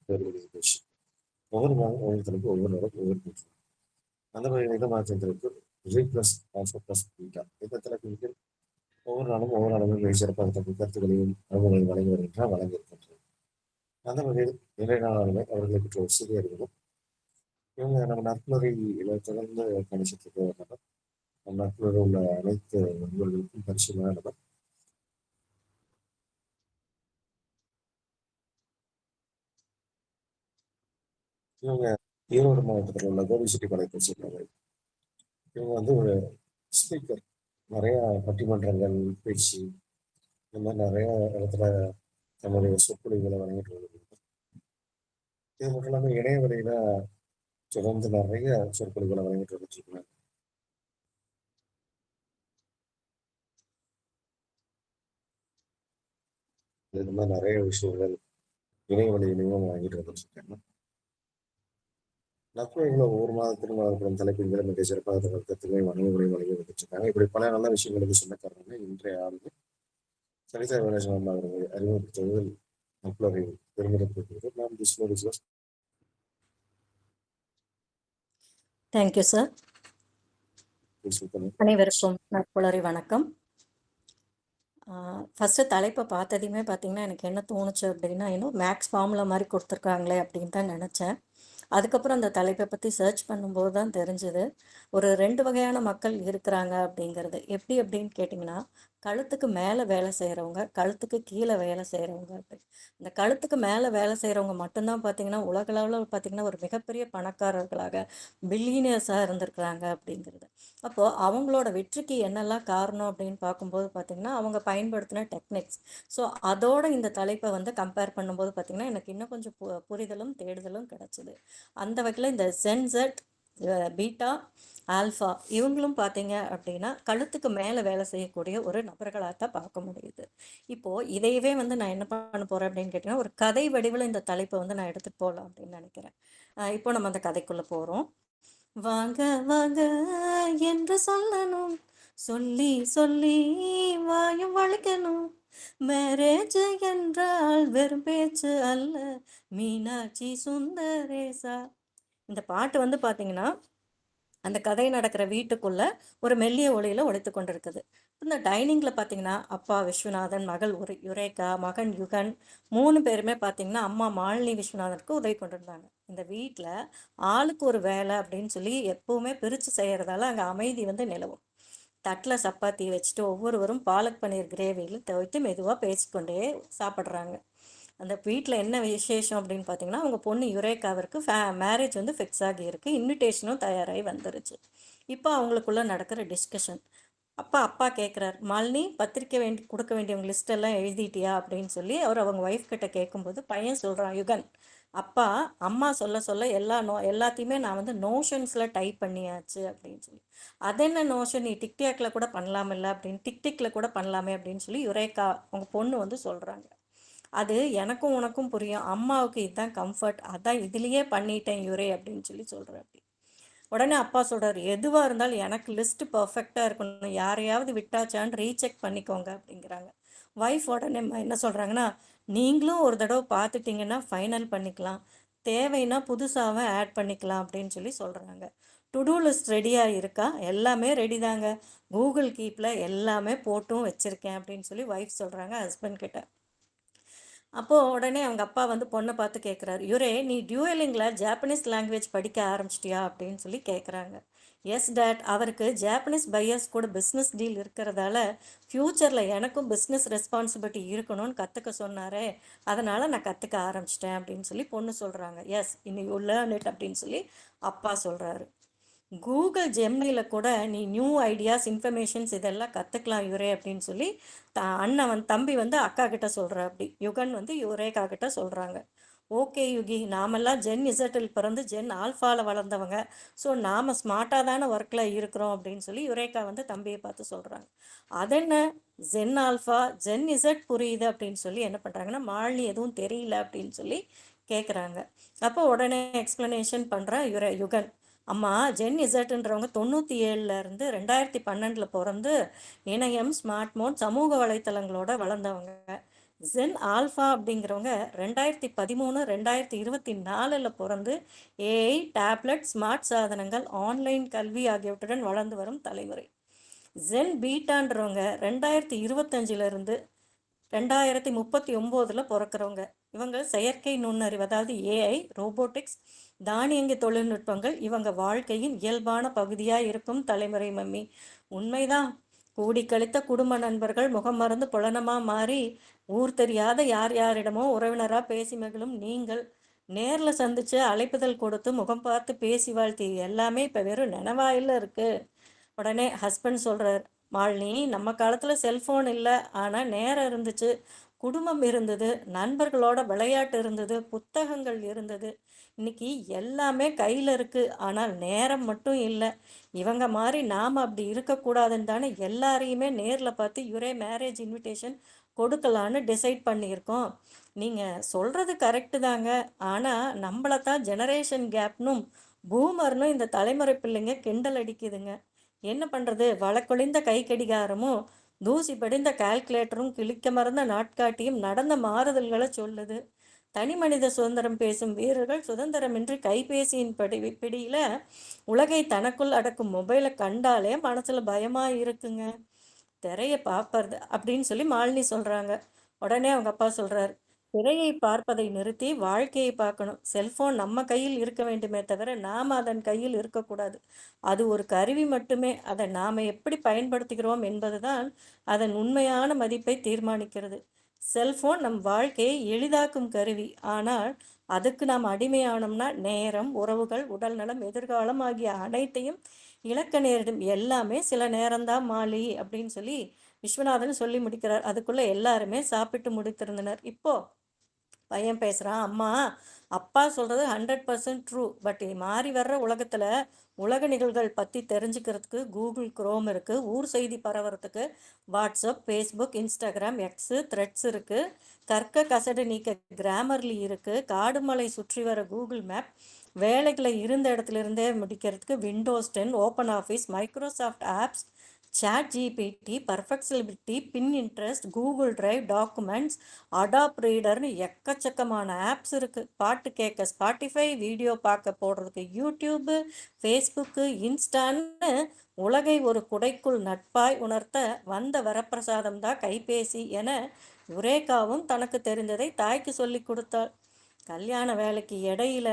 பெரிய விஷயம். ஒவ்வொரு நாளும் ஒவ்வொருத்தருக்கும் ஒவ்வொரு நேரம் ஒவ்வொரு பூஜை. அந்த மாதிரி வித மாற்றத்திற்கு ரீப்ளஸ் ஆல்ஃபா பிளஸ் பீட்டா இந்த தலைப்பின் ஒவ்வொரு நாளும் ஒவ்வொரு அளவில் மிகச் சிறப்பாக தங்கள் கருத்துக்களையும் அனுபவங்களையும் வழங்கி வருகின்றனர், வழங்கி இருக்கின்றனர். அந்த வகையில் இன்றைய நாளாகவே அவர்களை பற்றி ஒரு சிறிய அறிமுகம். இவங்க நம்ம நட்புறவில தொடர்ந்து கணிச்சிட்டு இருக்கிற நம்ம நட்புறவில் உள்ள அனைத்து நண்பர்களுக்கும் பரிசுமான நபர். இவங்க ஈரோடு மாவட்டத்தில் உள்ள கோபிச்செட்டிப்பாளையத்தை சேர்ந்தவங்க. இவங்க வந்து ஒரு ஸ்பீக்கர். நிறைய பட்டிமன்றங்கள், பேச்சு இந்த மாதிரி நிறைய இடத்துல தன்னுடைய சொற்பொழிவுகளை வழங்கிட்டு வருகிறாங்க. இது மட்டும் இல்லாமல் இணைய வழியில தொடர்ந்து நிறைய சொற்பொழிவுகளை வழங்கிட்டு வந்துட்டு இருக்காங்க. இந்த மாதிரி நிறைய விஷயங்கள் இணைய வழியிலையும் வழங்கிட்டு வந்துட்டு இருக்காங்க. நட்புறவுல ஒவ்வொரு மாதத்திலும் வழங்கப்படும் தலைப்பின் மிக சிறப்பாக தங்கள் கருத்துக்களையும் அனுபவங்களையும் வழங்கி வந்துட்டு இருக்காங்க. இப்படி பல நல்ல விஷயங்களுக்கு சொந்தக்காரங்க இன்றைய ஆளுங்க சரிதா வினோஜனம் அவர்களை அறிமுகப்படுத்துவதில் நட்புறவை பெருமிதப்படுத்துவது நாம் டிஸ்லோரிஸ். Thank you sir. அனைவருக்கும் நட்புலரி வணக்கம். ஃபஸ்ட்டு தலைப்பை பார்த்ததையுமே பார்த்தீங்கன்னா எனக்கு என்ன தோணுச்சு அப்படின்னா, இன்னும் மேக்ஸ் ஃபார்முலா மாதிரி கொடுத்துருக்காங்களே அப்படின்னு தான் நினச்சேன். அதுக்கப்புறம் அந்த தலைப்பை பற்றி சர்ச் பண்ணும்போது தான் தெரிஞ்சுது ஒரு 2 வகையான மக்கள் இருக்கிறாங்க அப்படிங்கிறது. எப்படி அப்படின்னு கேட்டிங்கன்னா, கழுத்துக்கு மேலே வேலை செய்கிறவங்க, கழுத்துக்கு கீழே வேலை செய்கிறவங்க அப்படி. இந்த கழுத்துக்கு மேலே வேலை செய்கிறவங்க மட்டும்தான் பார்த்திங்கன்னா உலகளவில் பார்த்திங்கன்னா ஒரு மிகப்பெரிய பணக்காரர்களாக பில்லியனியர்ஸாக இருந்திருக்கிறாங்க அப்படிங்கிறது. அப்போது அவங்களோட வெற்றிக்கு என்னெல்லாம் காரணம் அப்படின்னு பார்க்கும்போது பார்த்திங்கன்னா அவங்க பயன்படுத்தின டெக்னிக்ஸ். ஸோ அதோட இந்த தலைப்பை வந்து கம்பேர் பண்ணும்போது பார்த்திங்கன்னா எனக்கு இன்னும் கொஞ்சம் புரிதலும் தேடுதலும் கிடச்சிது. அந்த வகையில் இந்த சென்செட், பீட்டா, ஆல்ஃபா இவங்களும் பார்த்தீங்க அப்படின்னா கழுத்துக்கு மேலே வேலை செய்யக்கூடிய ஒரு நபர்களாக தான் பார்க்க முடியுது. இப்போது இதையவே வந்து நான் என்ன பண்ண போகிறேன் அப்படின்னு கேட்டிங்கன்னா, ஒரு கதை வடிவில் இந்த தலைப்பை வந்து நான் எடுத்துகிட்டு போகலாம் அப்படின்னு நினைக்கிறேன். இப்போ நம்ம அந்த கதைக்குள்ளே போகிறோம். வாங்க வாங்க என்று சொல்லணும், சொல்லி சொல்லி வாயும் வளைக்கணும், மேரேஜ் என்றால் வெறும் பேச்சு அல்ல, மீனாட்சி சுந்தரேசா. இந்த பாட்டு வந்து பார்த்தீங்கன்னா அந்த கதை நடக்கிற வீட்டுக்குள்ள ஒரு மெல்லிய ஒளியில ஒழித்து கொண்டிருக்குது. இந்த டைனிங்ல பார்த்தீங்கன்னா அப்பா விஸ்வநாதன், மகள் யுரேகா, மகன் யுகன் 3 பேருமே பார்த்தீங்கன்னா அம்மா மாலினி விஸ்வநாதனுக்கு உதவி கொண்டிருந்தாங்க. இந்த வீட்டில் ஆளுக்கு ஒரு வேலை அப்படின்னு சொல்லி எப்பவுமே பிரித்து செய்கிறதால அங்கே அமைதி வந்து நிலவும். தட்டில் சப்பாத்தி வச்சுட்டு ஒவ்வொருவரும் பாலக் பன்னீர் கிரேவியில் துவைத்து மெதுவாக பேசிக்கொண்டே சாப்பிட்றாங்க. அந்த வீட்டில் என்ன விசேஷம் அப்படின்னு பார்த்தீங்கன்னா அவங்க பொண்ணு யுரேகாவிற்கு மேரேஜ் வந்து ஃபிக்ஸ் ஆகியிருக்கு, இன்விடேஷனும் தயாராகி வந்துருச்சு. இப்போ அவங்களுக்குள்ளே நடக்கிற டிஸ்கஷன். அப்பா கேட்குறார், மாலினி பத்திரிக்கை கொடுக்க வேண்டியவங்க லிஸ்டெல்லாம் எழுதிட்டியா அப்படின்னு சொல்லி அவர் அவங்க ஒய்ஃப் கிட்ட கேட்கும்போது பையன் சொல்கிறான் யுகன், அப்பா அம்மா சொல்ல சொல்ல எல்லாத்தையுமே நான் வந்து நோஷன்ஸில் டைப் பண்ணியாச்சு அப்படின்னு சொல்லி. அது என்ன நோஷன், நீ டிக்டாக்ல கூட பண்ணலாமில்ல அப்படின்னு, டிக்டிக்கில் கூட பண்ணலாமே அப்படின்னு சொல்லி யுரேகா அவங்க பொண்ணு வந்து சொல்கிறாங்க. அது எனக்கும் உனக்கும் புரியும், அம்மாவுக்கு இதுதான் கம்ஃபர்ட், அதான் இதுலேயே பண்ணிட்டேன் யுரே அப்படின்னு சொல்லி சொல்கிறேன். அப்படி உடனே அப்பா சொல்கிறார், எதுவாக இருந்தாலும் எனக்கு லிஸ்ட்டு பர்ஃபெக்டாக இருக்கணும், யாரையாவது விட்டாச்சான்னு ரீசெக் பண்ணிக்கோங்க அப்படிங்கிறாங்க. ஒய்ஃப் உடனே என்ன சொல்கிறாங்கன்னா, நீங்களும் ஒரு தடவை பார்த்துட்டிங்கன்னா ஃபைனல் பண்ணிக்கலாம், தேவைன்னா புதுசாக ஆட் பண்ணிக்கலாம் அப்படின்னு சொல்லி சொல்கிறாங்க. டு லிஸ்ட் ரெடியாக இருக்கா? எல்லாமே ரெடி தாங்க, கூகுள் கீப்பில் எல்லாமே போட்டும் வச்சுருக்கேன் அப்படின்னு சொல்லி ஒய்ஃப் சொல்கிறாங்க ஹஸ்பண்ட் கிட்ட. அப்போது உடனே அவங்க அப்பா வந்து பொண்ணை பார்த்து கேட்குறாரு, யுரே நீ டியூயலிங்கில் ஜாப்பனீஸ் லாங்குவேஜ் படிக்க ஆரம்பிச்சிட்டியா அப்படின்னு சொல்லி கேட்குறாங்க. எஸ் டேட், அவருக்கு ஜாப்பனீஸ் பையர்ஸ் கூட பிஸ்னஸ் டீல் இருக்கிறதால ஃப்யூச்சரில் எனக்கும் பிஸ்னஸ் ரெஸ்பான்சிபிலிட்டி இருக்கணும்னு கற்றுக்க சொன்னாரே, அதனால் நான் கற்றுக்க ஆரம்பிச்சிட்டேன் அப்படின்னு சொல்லி பொண்ணு சொல்கிறாங்க. எஸ், இன்னும் யூ லேர்ன் இட் அப்படின்னு சொல்லி அப்பா சொல்கிறாரு. கூகுள் ஜெம்னியில் கூட நீ நியூ ஐடியாஸ், இன்ஃபர்மேஷன்ஸ் இதெல்லாம் கற்றுக்கலாம் யுரே அப்படின்னு சொல்லி அண்ணன் தம்பி வந்து அக்கா கிட்ட சொல்கிற. அப்படி யுகன் வந்து யுரேகா கிட்ட சொல்கிறாங்க. ஓகே யுகி, நாமெல்லாம் ஜென் இசட்டில் பிறந்து ஜென் ஆல்ஃபாவில் வளர்ந்தவங்க, ஸோ நாம் ஸ்மார்ட்டாக தானே ஒர்க்கில் இருக்கிறோம் அப்படின்னு சொல்லி யுரேகா வந்து தம்பியை பார்த்து சொல்கிறாங்க. அதென்ன ஜென் ஆல்ஃபா ஜென் இசட் புரியுது அப்படின்னு சொல்லி என்ன பண்ணுறாங்கன்னா, மாலினி எதுவும் தெரியல அப்படின்னு சொல்லி கேட்குறாங்க. அப்போ உடனே எக்ஸ்ப்ளனேஷன் பண்ணுற யுகன், அம்மா ஜென் இசட்டுன்றவங்க 97லேருந்து 2012 பிறந்து இணையம், ஸ்மார்ட் போன், சமூக வலைத்தளங்களோட வளர்ந்தவங்க. ஜென் ஆல்ஃபா அப்படிங்கிறவங்க 2013 2024 பிறந்து ஏஐ, டேப்லெட், ஸ்மார்ட் சாதனங்கள், ஆன்லைன் கல்வி ஆகியவற்றுடன் வளர்ந்து வரும் தலைமுறை. ஜென் பீட்டான்றவங்க 2025 2039 பிறக்கிறவங்க. இவங்க செயற்கை நுண்ணறிவு, அதாவது ஏஐ, ரோபோட்டிக்ஸ், தானியங்கி தொழில்நுட்பங்கள் இவங்க வாழ்க்கையின் இயல்பான பகுதியாக இருக்கும் தலைமுறை மம்மி. உண்மைதான். கூடி கழித்த குடும்ப நண்பர்கள் முகம் மறந்து புலனமா மாறி ஊர் தெரியாத யார் யாரிடமோ உறவினராக பேசி மகிழும் நீங்கள், நேரில் சந்திச்சு அழைப்புதல் கொடுத்து முகம் பார்த்து பேசி வாழ்த்தி எல்லாமே இப்போ வெறும் நினைவாயில் இருக்கு. உடனே ஹஸ்பண்ட் சொல்கிறார், மாலினி, நம்ம காலத்தில் செல்ஃபோன் இல்லை, ஆனால் நேரம் இருந்துச்சு, குடும்பம் இருந்தது, நண்பர்களோட விளையாட்டு இருந்தது, புத்தகங்கள் இருந்தது. இன்னைக்கு எல்லாமே கையில் இருக்குது, ஆனால் நேரம் மட்டும் இல்லை. இவங்க மாதிரி நாம் அப்படி இருக்கக்கூடாதுன்னு தானே எல்லாரையுமே நேரில் பார்த்து யுரே மேரேஜ் இன்விடேஷன் கொடுக்கலான்னு டிசைட் பண்ணியிருக்கோம். நீங்கள் சொல்கிறது கரெக்டு தாங்க, ஆனால் நம்மளை தான் ஜெனரேஷன் கேப்னும் பூமர்னும் இந்த தலைமுறை பிள்ளைங்க கிண்டல் அடிக்குதுங்க. என்ன பண்ணுறது? வழக்கொழிந்த கை கடிகாரமும் தூசி படிந்த கால்குலேட்டரும் கிழிக்க மறந்த நாட்காட்டியும் நடந்த மாறுதல்களை சொல்லுது. தனி மனித சுதந்திரம் பேசும் வீரர்கள் சுதந்திரமின்றி கைபேசியின் பிடியில் உலகை தனக்குள் அடக்கும் மொபைலை கண்டாலே மனசில் பயமாக இருக்குங்க. திரையை பார்ப்பது அப்படின்னு சொல்லி மாலினி சொல்கிறாங்க. உடனே அவங்க அப்பா சொல்கிறார், திரையை பார்ப்பதை நிறுத்தி வாழ்க்கையை பார்க்கணும். செல்ஃபோன் நம்ம கையில் இருக்க வேண்டுமே தவிர நாம் அதன் கையில் இருக்கக்கூடாது. அது ஒரு கருவி மட்டுமே. அதை நாம் எப்படி பயன்படுத்துகிறோம் என்பதுதான் அதன் உண்மையான மதிப்பை தீர்மானிக்கிறது. செல்ஃபோன் நம் வாழ்க்கையை எளிதாக்கும் கருவி. ஆனால் அதுக்கு நாம் அடிமையானோம்னா நேரம், உறவுகள், உடல்நலம், எதிர்காலம் ஆகிய அனைத்தையும் இழக்க நேரிடும். எல்லாமே சில நேரம்தான் மாலி அப்படின்னு சொல்லி விஸ்வநாதன் சொல்லி முடிக்கிறார். அதுக்குள்ளே எல்லாருமே சாப்பிட்டு முடித்திருந்தனர். இப்போ பையன் பேசுகிறான், அம்மா, அப்பா சொல்கிறது 100% ட்ரூ. பட் மாறி வர்ற உலகத்தில் உலக நிகழ்வுகள் பற்றி தெரிஞ்சுக்கிறதுக்கு கூகுள் குரோம் இருக்குது. ஊர் செய்தி பரவுறதுக்கு WhatsApp, Facebook, Instagram, X, threads இருக்குது. கற்க கசடு நீக்க கிராமர்லி இருக்குது. காடு மலை சுற்றி வர கூகுள் மேப், வேலைகளை இருந்த இடத்துல இருந்தே முடிக்கிறதுக்கு windows 10, open office, Microsoft apps, ChatGPT, Perplexity, Pinterest, Google drive, documents, Adobe ரீடர்னு எக்கச்சக்கமான ஆப்ஸ் இருக்குது. பாட்டு கேட்க ஸ்பாட்டிஃபை, வீடியோ பார்க்க போடுறதுக்கு யூடியூப்பு, ஃபேஸ்புக்கு, இன்ஸ்டான்னு உலகை ஒரு குடைக்குள் நட்பாய் உணர்த்த வந்த வரப்பிரசாதம் தான் கைபேசி என யுரேகாவும் தனக்கு தெரிந்ததை தாய்க்கு சொல்லி கொடுத்தாள். கல்யாண வேலைக்கு இடையில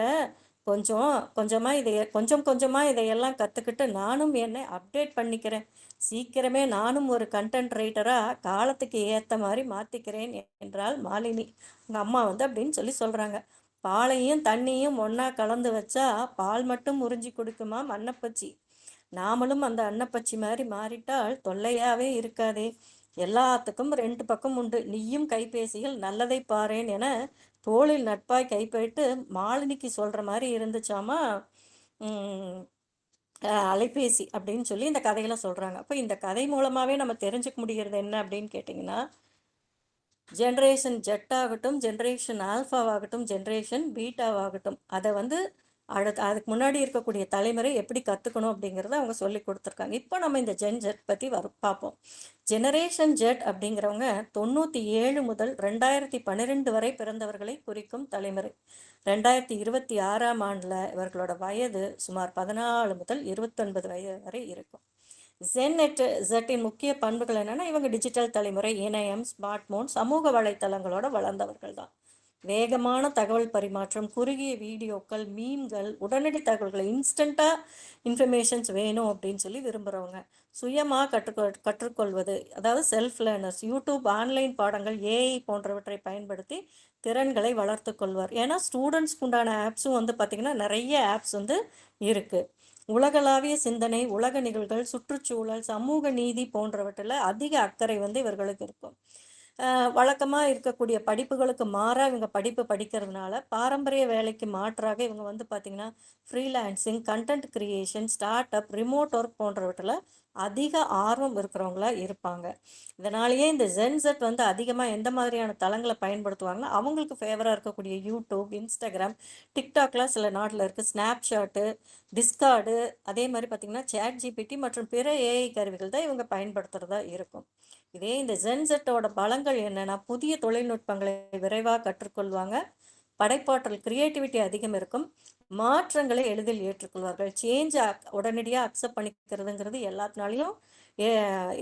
கொஞ்சம் கொஞ்சமாக இதையெல்லாம் கற்றுக்கிட்டு நானும் என்னை அப்டேட் பண்ணிக்கிறேன். சீக்கிரமே நானும் ஒரு கண்டென்ட் ரைட்டராக காலத்துக்கு ஏற்ற மாதிரி மாற்றிக்கிறேன் என்றால் மாலினி. உங்கள் அம்மா அப்படின்னு சொல்லி சொல்கிறாங்க. பாலையும் தண்ணியும் ஒன்றா கலந்து வச்சா பால் மட்டும் உறிஞ்சி கொடுக்குமா அன்னப்பச்சி. நாமளும் அந்த அன்னப்பச்சி மாதிரி மாறிட்டால் தொல்லையாகவே இருக்காதே. எல்லாத்துக்கும் ரெண்டு பக்கம் உண்டு. நீயும் கைபேசியில் நல்லதை பாரேன் என தோளில் நட்பாய் கைப்பட்டு மாலினிக்கு சொல்கிற மாதிரி இருந்துச்சாமா அலைபேசி அப்படின்னு சொல்லி இந்த கதையில் சொல்கிறாங்க. அப்போ இந்த கதை மூலமாகவே நம்ம தெரிஞ்சுக்க முடிகிறது என்ன அப்படின்னு கேட்டிங்கன்னா, ஜென்ரேஷன் ஜெட் ஆகட்டும், ஜென்ரேஷன் ஆல்ஃபாவாகட்டும், ஜென்ரேஷன் பீட்டாவாகட்டும், அதை அதுக்கு முன்னாடி இருக்கக்கூடிய தலைமுறை எப்படி கற்றுக்கணும் அப்படிங்கிறத அவங்க சொல்லி கொடுத்துருக்காங்க. இப்போ நம்ம இந்த ஜெட் பற்றி பார்ப்போம். ஜெனரேஷன் ஜெட் அப்படிங்கிறவங்க 97 முதல் 2012 வரை பிறந்தவர்களை குறிக்கும் தலைமுறை. 2026 இவர்களோட வயது சுமார் 14 முதல் 29 வயது வரை இருக்கும். ஜெட்டின் முக்கிய பண்புகள் என்னென்னா, இவங்க டிஜிட்டல் தலைமுறை, இணையம், ஸ்மார்ட் போன், சமூக வலைத்தளங்களோட வளர்ந்தவர்கள் தான். வேகமான தகவல் பரிமாற்றம், குறுகிய வீடியோக்கள், மீம்கள், உடனடி தகவல்களை, இன்ஸ்டண்ட்டாக இன்ஃபர்மேஷன்ஸ் வேணும் அப்படின்னு சொல்லி விரும்புகிறவங்க. சுயமாக கற்றுக்கொள்வது, அதாவது செல்ஃப் லேர்னர்ஸ், யூடியூப், ஆன்லைன் பாடங்கள், ஏஐ போன்றவற்றை பயன்படுத்தி திறன்களை வளர்த்து கொள்வார். ஏன்னா ஸ்டூடெண்ட்ஸ்க்கு உண்டான ஆப்ஸும் பார்த்திங்கன்னா நிறைய ஆப்ஸ் இருக்குது. உலகளாவிய சிந்தனை, உலக நிகழ்வுகள், சுற்றுச்சூழல், சமூக நீதி போன்றவற்றில் அதிக அக்கறை இவர்களுக்கு இருக்கும். வழக்கமாக இருக்கக்கூடிய படிப்புகளுக்கு மாறாக இவங்க படிப்பு படிக்கிறதுனால பாரம்பரிய வேலைக்கு மாற்றாக இவங்க பார்த்திங்கன்னா freelancing, content creation, start up, remote work போன்றவற்றில் அதிக ஆர்வம் இருக்கிறவங்களா இருப்பாங்க. இதனாலேயே இந்த ஜென்செட் அதிகமாக எந்த மாதிரியான தளங்களை பயன்படுத்துவாங்கன்னா, அவங்களுக்கு ஃபேவராக இருக்கக்கூடிய யூடியூப், இன்ஸ்டாகிராம், டிக்டாக்லாம் சில நாட்டில் இருக்குது, ஸ்னாப்சாட்டு, டிஸ்கார்டு, அதே மாதிரி பார்த்திங்கன்னா சாட் ஜிபிடி மற்றும் பிற ஏஐ கருவிகள் தான் இவங்க பயன்படுத்துகிறதா இருக்கும். இதே இந்த ஜென்செட்டோட பலங்கள் என்னன்னா, புதிய தொழில்நுட்பங்களை விரைவாக கற்றுக்கொள்வாங்க. படைப்பாற்றல் கிரியேட்டிவிட்டி அதிகம் இருக்கும். மாற்றங்களை எளிதில் ஏற்றுக்கொள்வார்கள். சேஞ்ச உடனடியா அக்செப்ட் பண்ணிக்கிறதுங்கிறது எல்லாத்துனாலயும் ஏ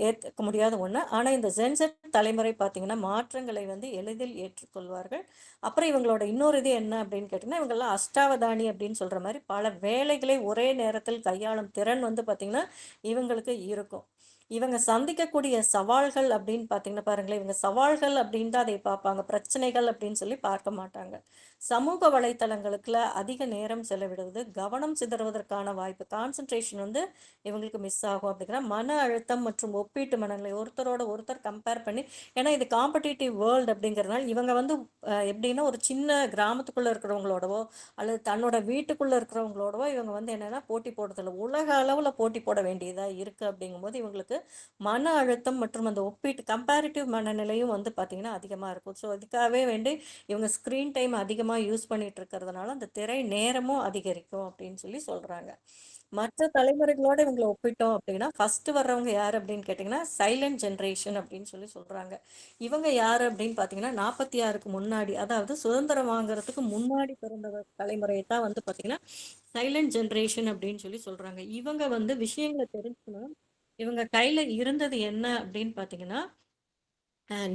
ஏத்துக்க முடியாத ஒண்ணு. ஆனா இந்த ஜென்செட் தலைமுறை பார்த்தீங்கன்னா, மாற்றங்களை வந்து எளிதில் ஏற்றுக்கொள்வார்கள். அப்புறம் இவங்களோட இன்னொரு இது என்ன அப்படின்னு கேட்டீங்கன்னா, இவங்கலாம் அஷ்டாவதானி அப்படின்னு சொல்ற மாரி பல வேலைகளை ஒரே நேரத்தில் கையாளும் திறன் வந்து பார்த்தீங்கன்னா, இவங்களுக்கு இருக்கும். இவங்க சந்திக்கக்கூடிய சவால்கள் அப்படின்னு பார்த்தீங்கன்னா பாருங்களேன், இவங்க சவால்கள் அப்படின்னு தான் அதை பார்ப்பாங்க. பிரச்சனைகள் அப்படின்னு சொல்லி பார்க்க மாட்டாங்க. சமூக வலைத்தளங்களுக்குள்ள அதிக நேரம் செலவிடுவது, கவனம் சிதறுவதற்கான வாய்ப்பு, கான்சன்ட்ரேஷன் வந்து இவங்களுக்கு மிஸ் ஆகும் அப்படிங்கிற மன அழுத்தம் மற்றும் ஒப்பீட்டு மனநிலை, ஒருத்தரோட ஒருத்தர் கம்பேர் பண்ணி, ஏன்னா இது காம்படிட்டிவ் வேர்ல்டு அப்படிங்கிறதுனால இவங்க வந்து எப்படின்னா ஒரு சின்ன கிராமத்துக்குள்ள இருக்கிறவங்களோடவோ அல்லது தன்னோட வீட்டுக்குள்ள இருக்கிறவங்களோடவோ இவங்க வந்து என்னன்னா போட்டி போடுறதில்ல. உலக அளவுல போட்டி போட வேண்டியதா இருக்கு அப்படிங்கும்போது இவங்களுக்கு மன அழுத்தம் மற்றும் அந்த ஒப்பீட்டு கம்பேரிட்டிவ் மனநிலையும் வந்து பார்த்தீங்கன்னா அதிகமா இருக்கும். ஸோ அதுக்காகவே வேண்டி இவங்க ஸ்க்ரீன் டைம் அதிகமா யூஸ் பண்ணிட்டு இருக்கிறதுனால அந்த திரை நேரமும் அதிகரிக்கும் அப்படின்னு சொல்லி சொல்றாங்க. மற்ற தலைமுறைகளோட இவங்கள ஒப்பிட்டோம் அப்படின்னா, ஃபர்ஸ்ட் வர்றவங்க யாரு அப்படின்னு கேட்டிங்கன்னா, சைலண்ட் ஜெனரேஷன் அப்படின்னு சொல்லி சொல்றாங்க. இவங்க யாரு அப்படின்னு பார்த்தீங்கன்னா, 46க்கு முன்னாடி, அதாவது சுதந்திரம் வாங்குறதுக்கு முன்னாடி பிறந்த தலைமுறைய தான் வந்து பார்த்தீங்கன்னா, சைலண்ட் ஜெனரேஷன் அப்படின்னு சொல்லி சொல்றாங்க. இவங்க வந்து விஷயங்கள தெரிஞ்சுக்கணும். இவங்க கையில இருந்தது என்ன அப்படின்னு பார்த்தீங்கன்னா,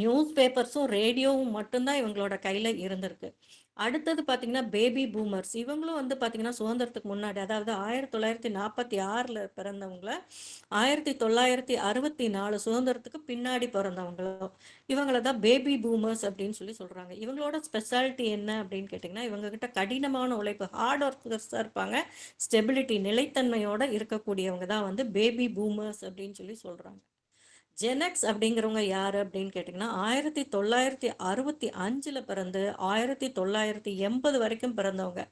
நியூஸ் பேப்பர்ஸும், ரேடியோவும் மட்டும் தான் இவங்களோட கையில இருந்திருக்கு. அடுத்தது பார்த்தீங்கன்னா, பேபி பூமர்ஸ். இவங்களும் வந்து பார்த்தீங்கன்னா, சுதந்திரத்துக்கு முன்னாடி, அதாவது 1946ல பிறந்தவங்கள, 1964 சுதந்திரத்துக்கு பின்னாடி பிறந்தவங்களும். இவங்கள தான் பேபி பூமர்ஸ் அப்படின்னு சொல்லி சொல்றாங்க. இவங்களோட ஸ்பெஷாலிட்டி என்ன அப்படின்னு கேட்டிங்கன்னா, இவங்க கிட்ட கடினமான உழைப்பு, ஹார்ட் ஒர்க்கர்ஸா இருப்பாங்க. ஸ்டெபிலிட்டி நிலைத்தன்மையோட இருக்கக்கூடியவங்க தான் வந்து பேபி பூமர்ஸ் அப்படின்னு சொல்லி சொல்றாங்க. ஜெனக்ஸ் அப்படிங்கிறவங்க யாரு அப்படின்னு கேட்டிங்கன்னா, 1965ல பிறந்து 1980 வரைக்கும் பிறந்தவங்க.